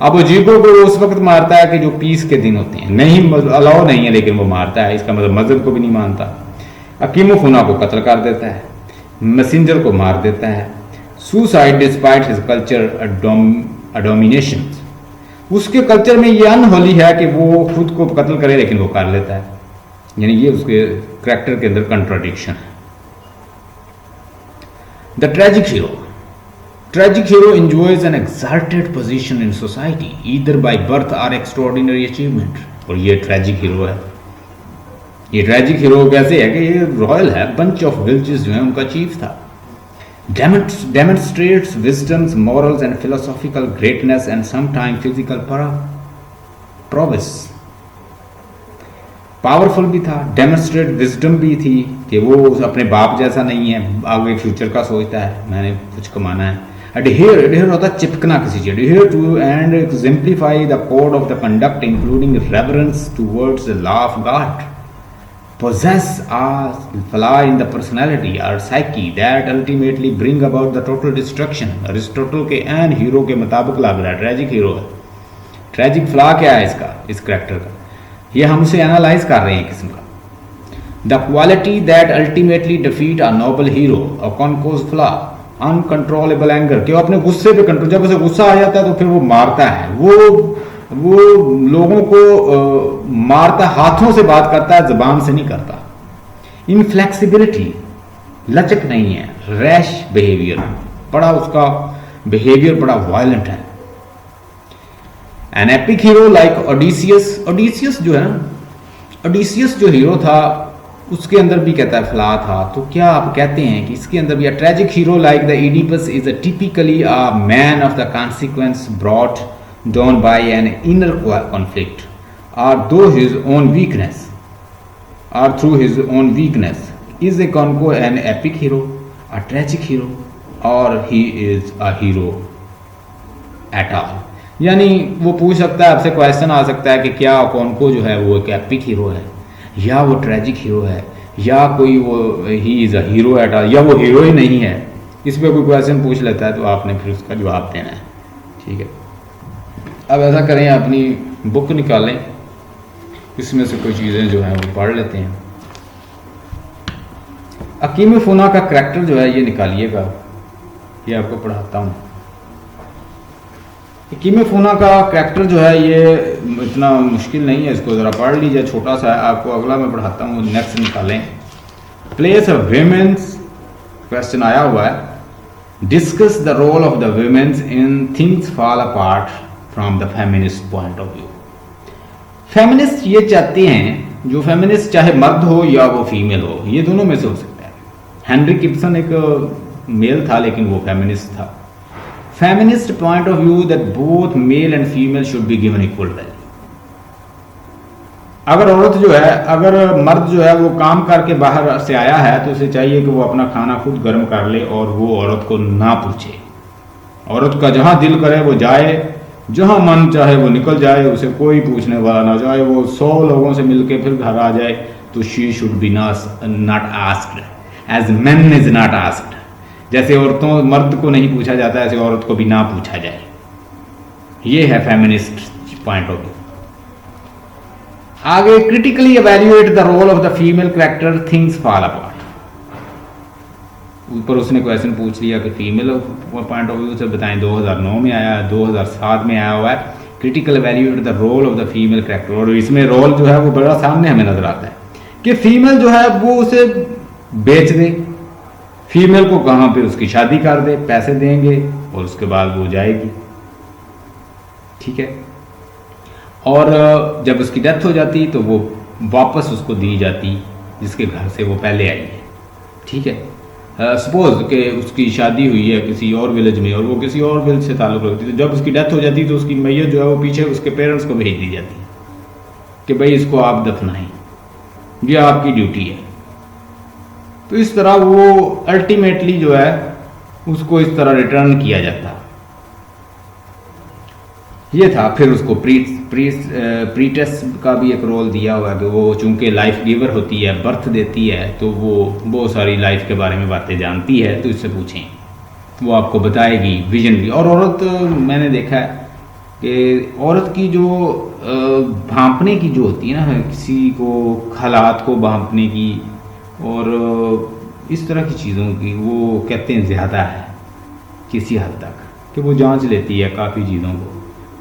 अब ओजिगो को उस वक्त मारता है कि जो पीस के दिन होते हैं, नहीं अलाउ नहीं है लेकिन वो मारता है, इसका मतलब मजहब को भी नहीं मानता। अकीमफूना को कत्ल कर देता है, मैसेंजर को मार देता है। Suicide despite his culture domination, उसके कल्चर में ये अनहोली है कि वो खुद को कत्ल करे लेकिन वो कर लेता है, यानी ये उसके करैक्टर के अंदर कंट्राडिक्शन है। The tragic hero, tragic hero enjoys an exalted position in society either by birth or extraordinary achievement, और ये tragic hero है। ये tragic hero कैसे है कि ये रॉयल है, bunch of villages जो है उनका चीफ था। demonstrates wisdoms, morals and philosophical greatness and sometimes physical prowess, powerful भी था, डेमोन्स्ट्रेट विजडम भी थी कि वो अपने बाप जैसा नहीं है, आगे फ्यूचर का सोचता है, मैंने कुछ कमाना है। adhere, adhere होता है चिपकना किसी चीज, adhere to and exemplify the code of the conduct including reverence towards the law of God, possess a flaw in the personality or psyche that ultimately bring about the total destruction। Aristotle के N hero के मुताबिक लग रहा है tragic hero है। Tragic flaw क्या है इसका, इस करैक्टर का, ये हम उसे एनालाइज कर रहे हैं किस्म का। The quality that ultimately defeat a noble hero, Okonkwo's flaw, uncontrollable anger, कि वो अपने गुस्से पे कंट्रोल, जब उसे गुस्सा आ जाता है तो फिर वो मारता है, वो वो लोगों को मारता, हाथों से बात करता है, जबान से नहीं करता। इनफ्लेक्सिबिलिटी, लचक नहीं है। रैश बिहेवियर, बड़ा उसका बिहेवियर बड़ा वायलेंट है। An epic hero like Odysseus, Odysseus जो है ना, ओडिसियस जो हीरो था उसके अंदर भी कहता है फ्ला था, तो क्या आप कहते हैं कि इसके अंदर भी अ tragic hero like the Oedipus is a typically a man of the consequence brought down by an inner conflict और दो his own weakness or through his own weakness is a Conco an epic hero, a tragic hero, or he is a hero at all। यानी वो पूछ सकता है, आपसे question आ सकता है कि क्या कॉन्को जो है वो एक एपिक हीरो है, या वो ट्रेजिक हीरो है, या कोई वो he is a hero at all, या वो हीरो ही नहीं है। इस पर कोई क्वेश्चन पूछ लेता है तो आपने फिर उसका जवाब देना है। ठीक है, अब ऐसा करें, अपनी बुक निकालें, इसमें से कोई चीज़ें जो हैं वो पढ़ लेते हैं। अकीम फुना का करैक्टर जो है ये निकालिएगा, ये आपको पढ़ाता हूँ। अकीम फुना का करैक्टर जो है ये इतना मुश्किल नहीं है, इसको ज़रा पढ़ लीजिए, छोटा सा है। आपको अगला मैं पढ़ाता हूँ, नेक्स्ट निकालें। प्लेस ऑफ वीमेंस, क्वेश्चन आया हुआ है। Discuss the role of the womens in things fall Apart from the feminist point of view. Feminist ये चाहते हैं, जो फेमिनिस्ट चाहे मर्द हो या वो फीमेल हो, ये दोनों में से हो सकता है। हेनरी गिब्सन एक मेल था लेकिन वो फेमिनिस्ट था। Feminist point of view that both male and female should be given equal value. अगर औरत जो है, अगर मर्द जो है वो काम करके बाहर से आया है तो उसे चाहिए कि वो अपना खाना खुद गर्म कर ले और वो औरत को ना पूछे। औरत का जहां दिल करे वो जाए, जहां मन चाहे वो निकल जाए, उसे कोई पूछने वाला ना जाए। वो 100 लोगों से मिलके फिर घर आ जाए तो she should be not asked as men is not asked. जैसे औरतों, मर्द को नहीं पूछा जाता, ऐसे औरत को भी ना पूछा जाए। ये है फेमिनिस्ट पॉइंट ऑफ व्यू। आगे, critically evaluate the role of the female character Things fall Apart. ऊपर उसने क्वेश्चन पूछ लिया कि फीमेल पॉइंट ऑफ व्यू से बताएं। 2009 में आया, 2007 में आया हुआ है। Critical evaluate the role of the female character, और इसमें रोल जो है वो बड़ा सामने हमें नजर आता है कि फीमेल जो है वो उसे बेच दे, फीमेल को कहाँ पे उसकी शादी कर दे, पैसे देंगे और उसके बाद वो जाएगी। ठीक है, और जब उसकी डेथ हो जाती तो वो वापस उसको दी जाती जिसके घर से वो पहले आई है। ठीक है, सपोज कि उसकी शादी हुई है किसी और विलेज में और वो किसी और विलेज से ताल्लुक रखती है, तो जब उसकी डेथ हो जाती तो उसकी मैयत जो है वो पीछे उसके पेरेंट्स को भेज दी जाती कि भाई इसको आप दफनाएं, ये आपकी ड्यूटी है। तो इस तरह वो अल्टीमेटली जो है उसको इस तरह रिटर्न किया जाता। ये था। फिर उसको प्रीटेस का भी एक रोल दिया हुआ है कि वो चूंकि लाइफ गिवर होती है, बर्थ देती है, तो वो बहुत सारी लाइफ के बारे में बातें जानती है, तो इससे पूछें, वो आपको बताएगी विजन भी। और औरत, मैंने देखा है कि औरत की जो भांपने की जो होती है ना, किसी को हालात को भांपने की और इस तरह की चीज़ों की, वो कहते हैं ज़्यादा है किसी हद तक, कि वो जांच लेती है काफ़ी चीज़ों को।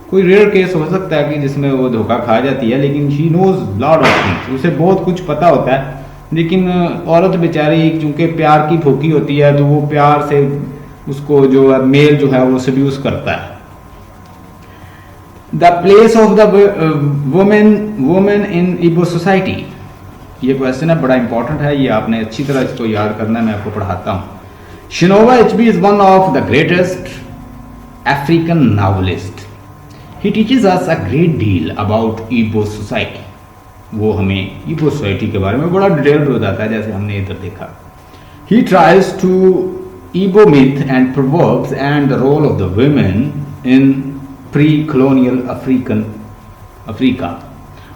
कोई रेयर केस हो सकता है कि जिसमें वो धोखा खा जाती है, लेकिन she knows lot of things, उसे बहुत कुछ पता होता है। लेकिन औरत बेचारी चूंकि प्यार की भूखी होती है, तो वो प्यार से उसको जो है मेल जो है वो सड्यूस करता है। The place of the women इन इबो सोसाइटी, ये क्वेश्चन है, बड़ा इंपॉर्टेंट है, ये आपने अच्छी तरह इसको याद करना है। मैं आपको पढ़ाता हूँ। Chinua Achebe is one of the greatest African novelist. He teaches us a great deal about Igbo society. वो हमें इबो सोसाइटी के बारे में बड़ा डिटेल बताता है, जैसे हमने इधर देखा। He tries to Igbo myth and proverbs and the role of the women in pre colonial Africa.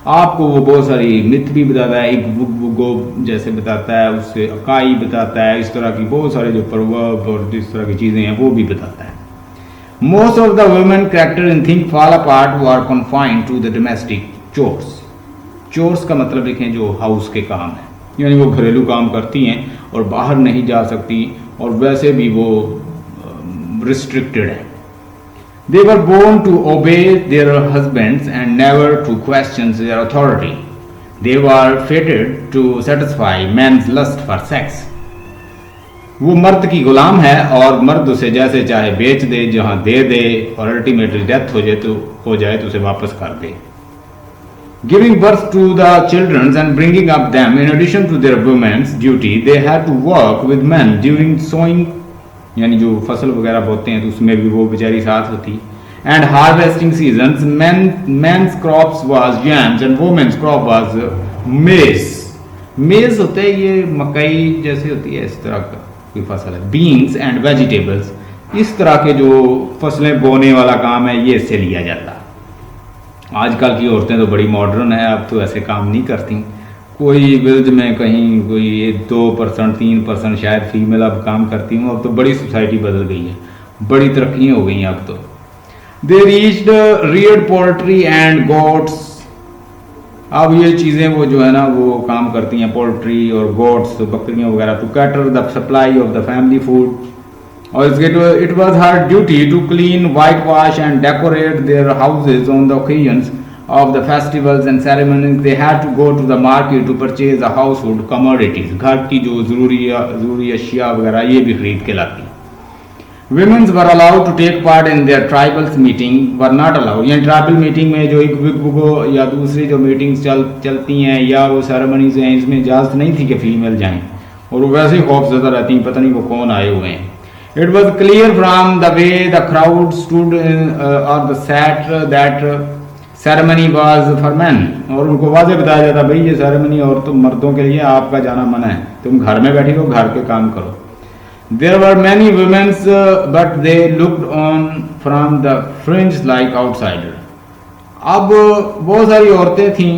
आपको वो बहुत सारी मिथ भी बताता है, एक बुक जैसे बताता है, उससे अकाई बताता है, इस तरह की बहुत सारे जो प्रोवर्ब और इस तरह की चीज़ें हैं वो भी बताता है। Most of the women character in Think Fall Apart were confined to the domestic chores. Chores का मतलब लिखें जो हाउस के काम है, यानी वो घरेलू काम करती हैं और बाहर नहीं जा सकती, और वैसे भी वो रिस्ट्रिक्टेड है। They were born to obey their husbands and never to question their authority. They were fated to satisfy man's lust for sex. वो मर्द की गुलाम है और मर्द उसे जैसे चाहे बेच दे, जहां दे दे, और अल्टीमेटली डेथ हो जाए तो उसे वापस कर दे. Giving birth to the children and bringing up them, in addition to their women's duty, they had to work with men during sowing, यानी जो फसल वगैरह बोते हैं तो उसमें भी वो बेचारी साथ होती. And harvesting seasons, men's crops was yams and women's crop was maize. Maize होते हैं ये मकई जैसे होती है, इस तरह का कोई फसल है. Beans and vegetables, इस तरह के जो फसलें बोने वाला काम है ये इससे लिया जाता. आजकल की औरतें तो बड़ी मॉडर्न है, अब तो ऐसे काम नहीं करती. कोई विलेज में कहीं कोई 2% 3% शायद फीमेल अब काम करती हूँ. अब तो बड़ी सोसाइटी बदल गई है, बड़ी तरक्कियाँ हो गई हैं अब तो. They reached Rudyard poultry and goats. अब ये चीज़ें वो जो है ना वो काम करती हैं, पोल्ट्री और गोट्स, बकरियाँ वगैरह, to cater the supply of the family food. Or it was her duty to clean, whitewash and decorate their houses on the occasions of the festivals and ceremonies. They had to go to the market to purchase the household commodities. घर की जो ज़रूरी अशिया वगैरह ये भी खरीद के लाती. Women were allowed to take part in their tribal meeting, were not allowed. यानी ट्राइबल मीटिंग में जो इक्विको या दूसरी जो मीटिंग्स चलती हैं या वो सेरेमनीज हैं, इसमें इजाज़त नहीं थी कि फीमेल जाएं, और वो वैसे ही खौफजदा रहती हैं, पता नहीं वो कौन आए हुए हैं. It was clear from the way the crowd stood or the sat that ceremony was for men. और उनको वाज़े बताया जाता, भाई ये सेरेमनी और तुम मर्दों के लिए, आपका जाना मना है, तुम घर में बैठी रहो, घर के काम करो. There were many women but they looked on from the fringe like outsider. अब बहुत सारी औरतें थीं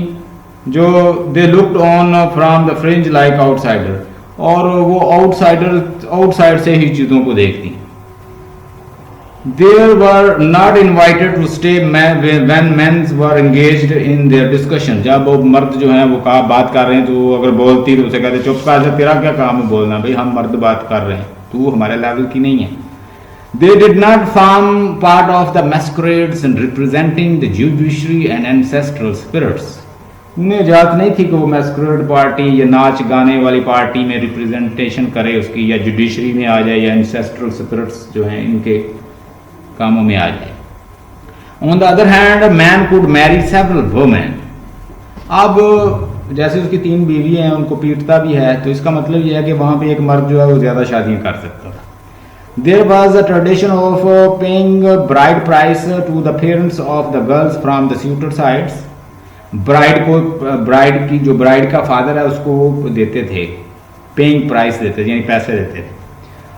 जो they looked on from the fringe like outsider, और वो आउटसाइड से ही चीज़ों को देखती. They were not invited to stay when men were engaged in their discussion. जब वो मर्द जो हैं वो बात कर रहे हैं तो अगर बोलती तो उसे कहते चुप कर जा, तेरा क्या काम है बोलना, भाई हम मर्द बात कर रहे हैं, तू हमारे लेवल की नहीं है. They did not form part of the masquerades and representing the judiciary and ancestral spirits. उन्हें इजाज़त नहीं थी कि वो मैस्करेड पार्टी या नाच गाने वाली पार्टी में रिप्रेजेंटेशन करे उसकी, या जुडिशरी में आ जाए, या एंसेस्ट्रल स्पिरिट्स जो हैं इनके कामों में आ जाए. On the other hand man could Mary several women. अब जैसे उसकी 3 बीवी हैं, उनको पीटता भी है, तो इसका मतलब यह है कि वहाँ पे एक मर्द जो है वो ज़्यादा शादियाँ कर सकता था. There was a tradition of paying bride price to the parents of the girls from the suitor sides. Bride की जो ब्राइड का फादर है उसको देते थे, पेइंग प्राइस देते थे, यानी पैसे देते थे.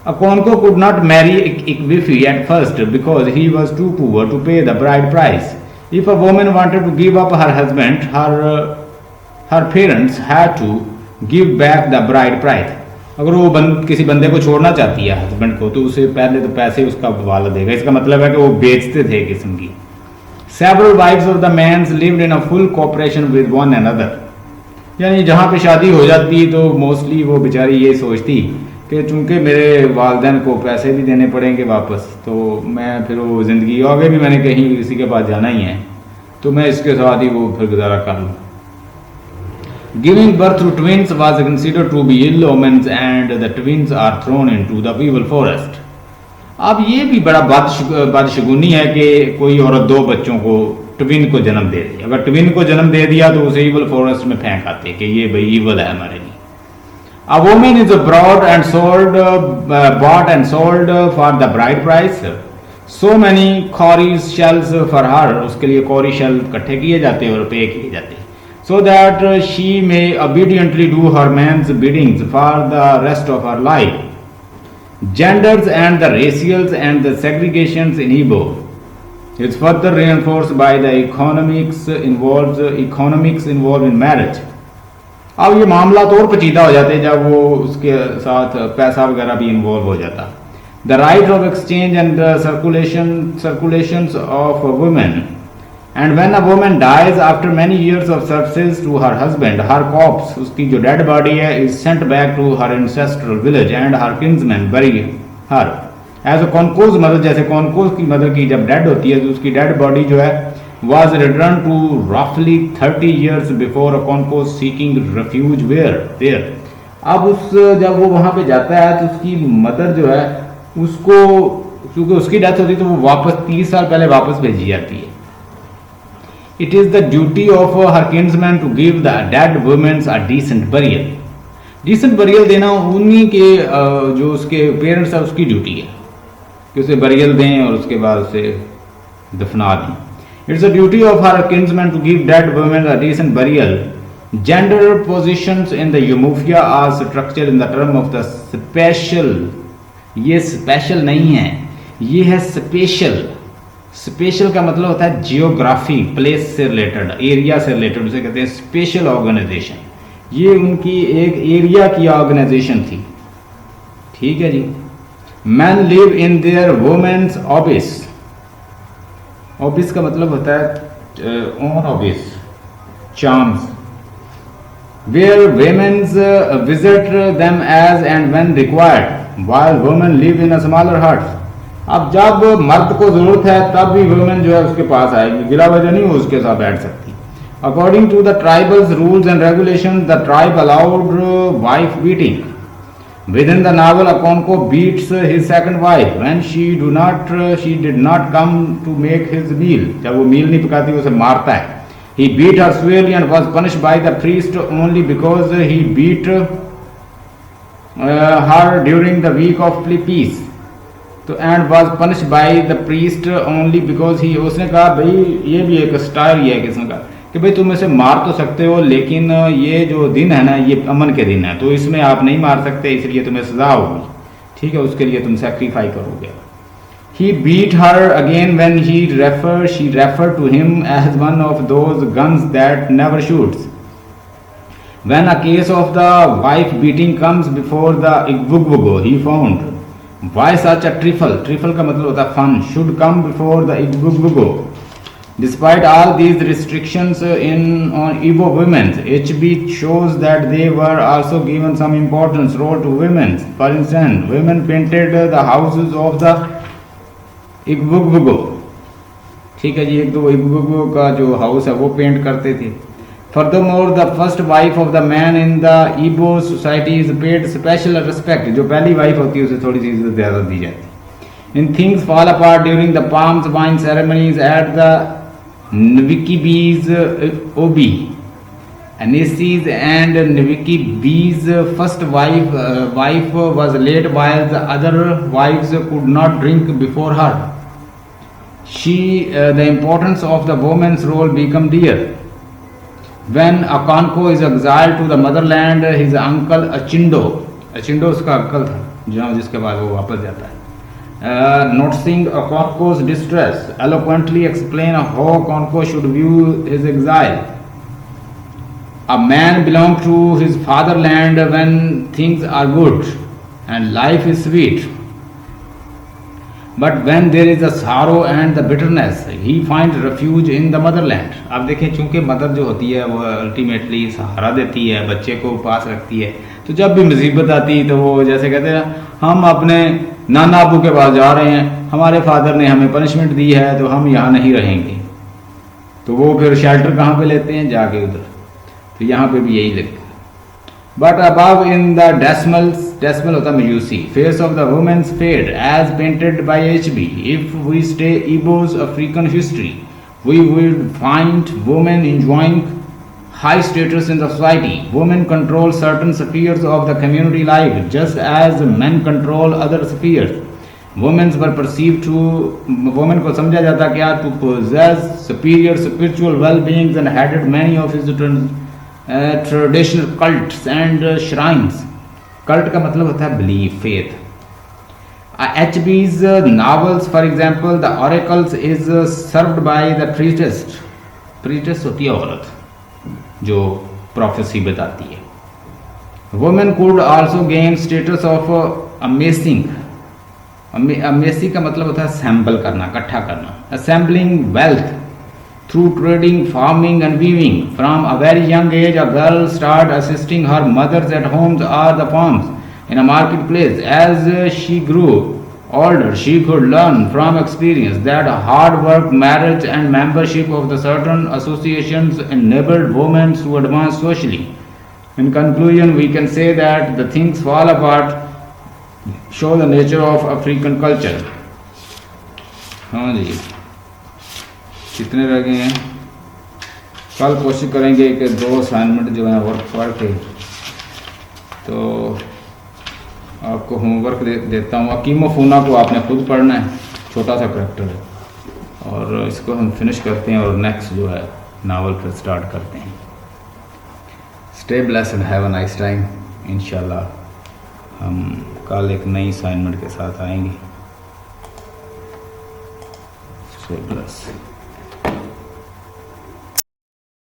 A Konko could not marry Ikwifi at first because he was too poor to pay the bride price. If a woman wanted to give up her husband, her parents had to give back the bride price. अगर वो किसी बंदे को छोड़ना चाहती है husband को, तो उसे पहले तो पैसे उसका वाला देगा. इसका मतलब है कि वो बेचते थे किस्म की. Several wives of the men lived in a full cooperation with one another. यानी जहाँ पे शादी हो जाती तो मोस्टली वो बेचारी ये सोचती कि चूंकि मेरे वालदैन को पैसे भी देने पड़ेंगे वापस, तो मैं फिर वो ज़िंदगी आगे भी मैंने कहीं किसी के पास जाना ही है, तो मैं इसके साथ ही वो फिर गुजारा कर लूँ. Giving birth to twins was considered to be ill omens and the twins are thrown into the evil forest. अब ये भी बड़ा बदशगुनी है कि कोई औरत 2 बच्चों को ट्विन को जन्म दे दे. अगर ट्विन को जन्म दे दिया तो उसे ईवल फॉरेस्ट में फेंक आते कि ये भाई ईवल है हमारे लिए. A woman is bought and sold for the bride price. So many cowries shells for her. उसके लिए कौरी शेल इकट्ठे किए जाते और पे किए जाते, so that she may obediently do her man's biddings for the rest of her life. Genders and the racials and the segregations in Igbo is further reinforced by the economics involved in marriage. अब ये मामला तो और पेचीदा हो जाते हैं जब वो उसके साथ पैसा वगैरह भी इन्वॉल्व हो जाता. The right of exchange and the circulations of women. And when a woman dies after many years of services to her husband, her corpse, उसकी जो dead body है, is sent back to her ancestral village and her kinsmen bury her. As Okonkwo's mother, जैसे Okonkwo's की mother की जब dead होती है तो उसकी डेड बॉडी जो है was returned to roughly 30 years before a Concos seeking refuge there. अब उस जब वो वहाँ पे जाता है तो उसकी मदर जो है उसको, क्योंकि उसकी डेथ होती है तो वो वापस 30 साल पहले वापस भेजी जाती है. It is the duty of her kinsman to give the dead women a decent burial. Decent burial देना उन्हीं के जो उसके पेरेंट्स है उसकी ड्यूटी है कि उसे बरियल दें और उसके बाद उसे दफना दें. It's the duty of her kinsman to give dead women a decent burial. Gender positions in the Umuofia are structured in the term of the special. ये स्पेशल नहीं है, ये है स्पेशल. स्पेशल का मतलब होता है जियोग्राफी, प्लेस से रिलेटेड, एरिया से रिलेटेड, उसे कहते हैं स्पेशल ऑर्गेनाइजेशन. ये उनकी एक एरिया की ऑर्गेनाइजेशन थी. ठीक है जी. Men live in their women's office. Office का मतलब होता है own office, charms, where women's visit them as and when required while women live in a smaller hut. अब जब मर्द को जरूरत है तब भी वुमेन जो है उसके पास आएगी, गिला वजह नहीं वो उसके साथ बैठ सकती. According to the tribals rules and regulation the tribe allowed wife beating. Within the novel, Okonkwo beats his second wife when she did not come to make his meal. जब वो मील नहीं पकाती उसे मारता है. He beat her severely and was punished by the priest only because he beat her during the week of peace. तो and was punished by the priest only because he, उसने कहा भाई ये भी एक स्टाइल ही है किस्म का कि भाई तुम इसे मार तो सकते हो लेकिन ये जो दिन है ना ये अमन के दिन है तो इसमें आप नहीं मार सकते, इसलिए तुम्हें सजा होगी. ठीक है, उसके लिए तुम सेक्रीफाई करोगे. He beat her again when she referred to him as one of those guns that never shoots. When a case of the wife beating comes before the Igbugbugbo, he found why such a trifle का मतलब होता है fun should come before the Igbugbugbo. Despite all these restrictions on Igbo women, HB shows that they were also given some important role to women. For instance, women painted the houses of the Igbugbugbo. ठीक है जी, एक दो Igbugbugbo का जो house है वो paint करते थे. Furthermore, the first wife of the man in the Igbo society is paid special respect. जो पहली वाइफ होती है उसे थोड़ी सी इज्जत ज़्यादा दी जाती है. When things fall apart during the palms wine ceremonies at the Nwikibee's Obi, Anisis and Nwikibee's first wife was late while the other wives could not drink before her. The importance of the woman's role became dear. When Okonkwo is exiled to the motherland, his uncle Achindo उसका uncle था जिसके बाद वो वापस जाता है. Noticing Okonkwo's distress, eloquently explain how Okonkwo should view his exile. A man belongs to his fatherland when things are good and life is sweet. But when there is a sorrow and the bitterness, he finds refuge in the motherland. अब देखें, चूंकि mother जो होती है वो ultimately सहारा देती है, बच्चे को पास रखती है, तो जब भी मुसीबत आती तो वो जैसे कहते हैं हम अपने नाना अबू के पास जा रहे हैं, हमारे फादर ने हमें पनिशमेंट दी है तो हम यहाँ नहीं रहेंगे, तो वो फिर शेल्टर कहाँ पे लेते हैं, जाके उधर. तो यहाँ पे भी यही लगता है. But above in the decimal होता Melusi, face of the woman's fate as painted by HB. If we stay Igbo's African history, we will find women enjoying high status in the society. Women control certain spheres of the community life, just as men control other spheres. Women को समझा जाता क्या to possess superior spiritual well-beings and headed many of his traditional cults and shrines. Cult का मतलब होता है belief, faith. HB's novels, for example, the oracles is served by the priestess. Priestess होती है औरत जो prophecy बताती है. Women could also gain status of amassing. Amassing का मतलब होता है assemble करना, इकट्ठा करना. Assembling wealth through trading, farming and weaving. From a very young age, a girl started assisting her mothers at homes or the farms in a marketplace. As she grew older, she could learn from experience that hard work, marriage, and membership of the certain associations enabled women to advance socially. In conclusion, we can say that the things fall apart show the nature of African culture. हाँ जी, कितने रह गए हैं? कल कोशिश करेंगे कि 2 assignment जो हैं वर्क पढ़ के तो आपको होमवर्क देता हूँ। अकीमो फूना को आपने खुद पढ़ना है, छोटा सा करैक्टर है, और इसको हम फिनिश करते हैं और नेक्स्ट जो है नावल फिर स्टार्ट करते हैं। Stay blessed, have a nice time. इंशाल्लाह हम कल एक नई असाइनमेंट के साथ आएंगे। Stay blessed.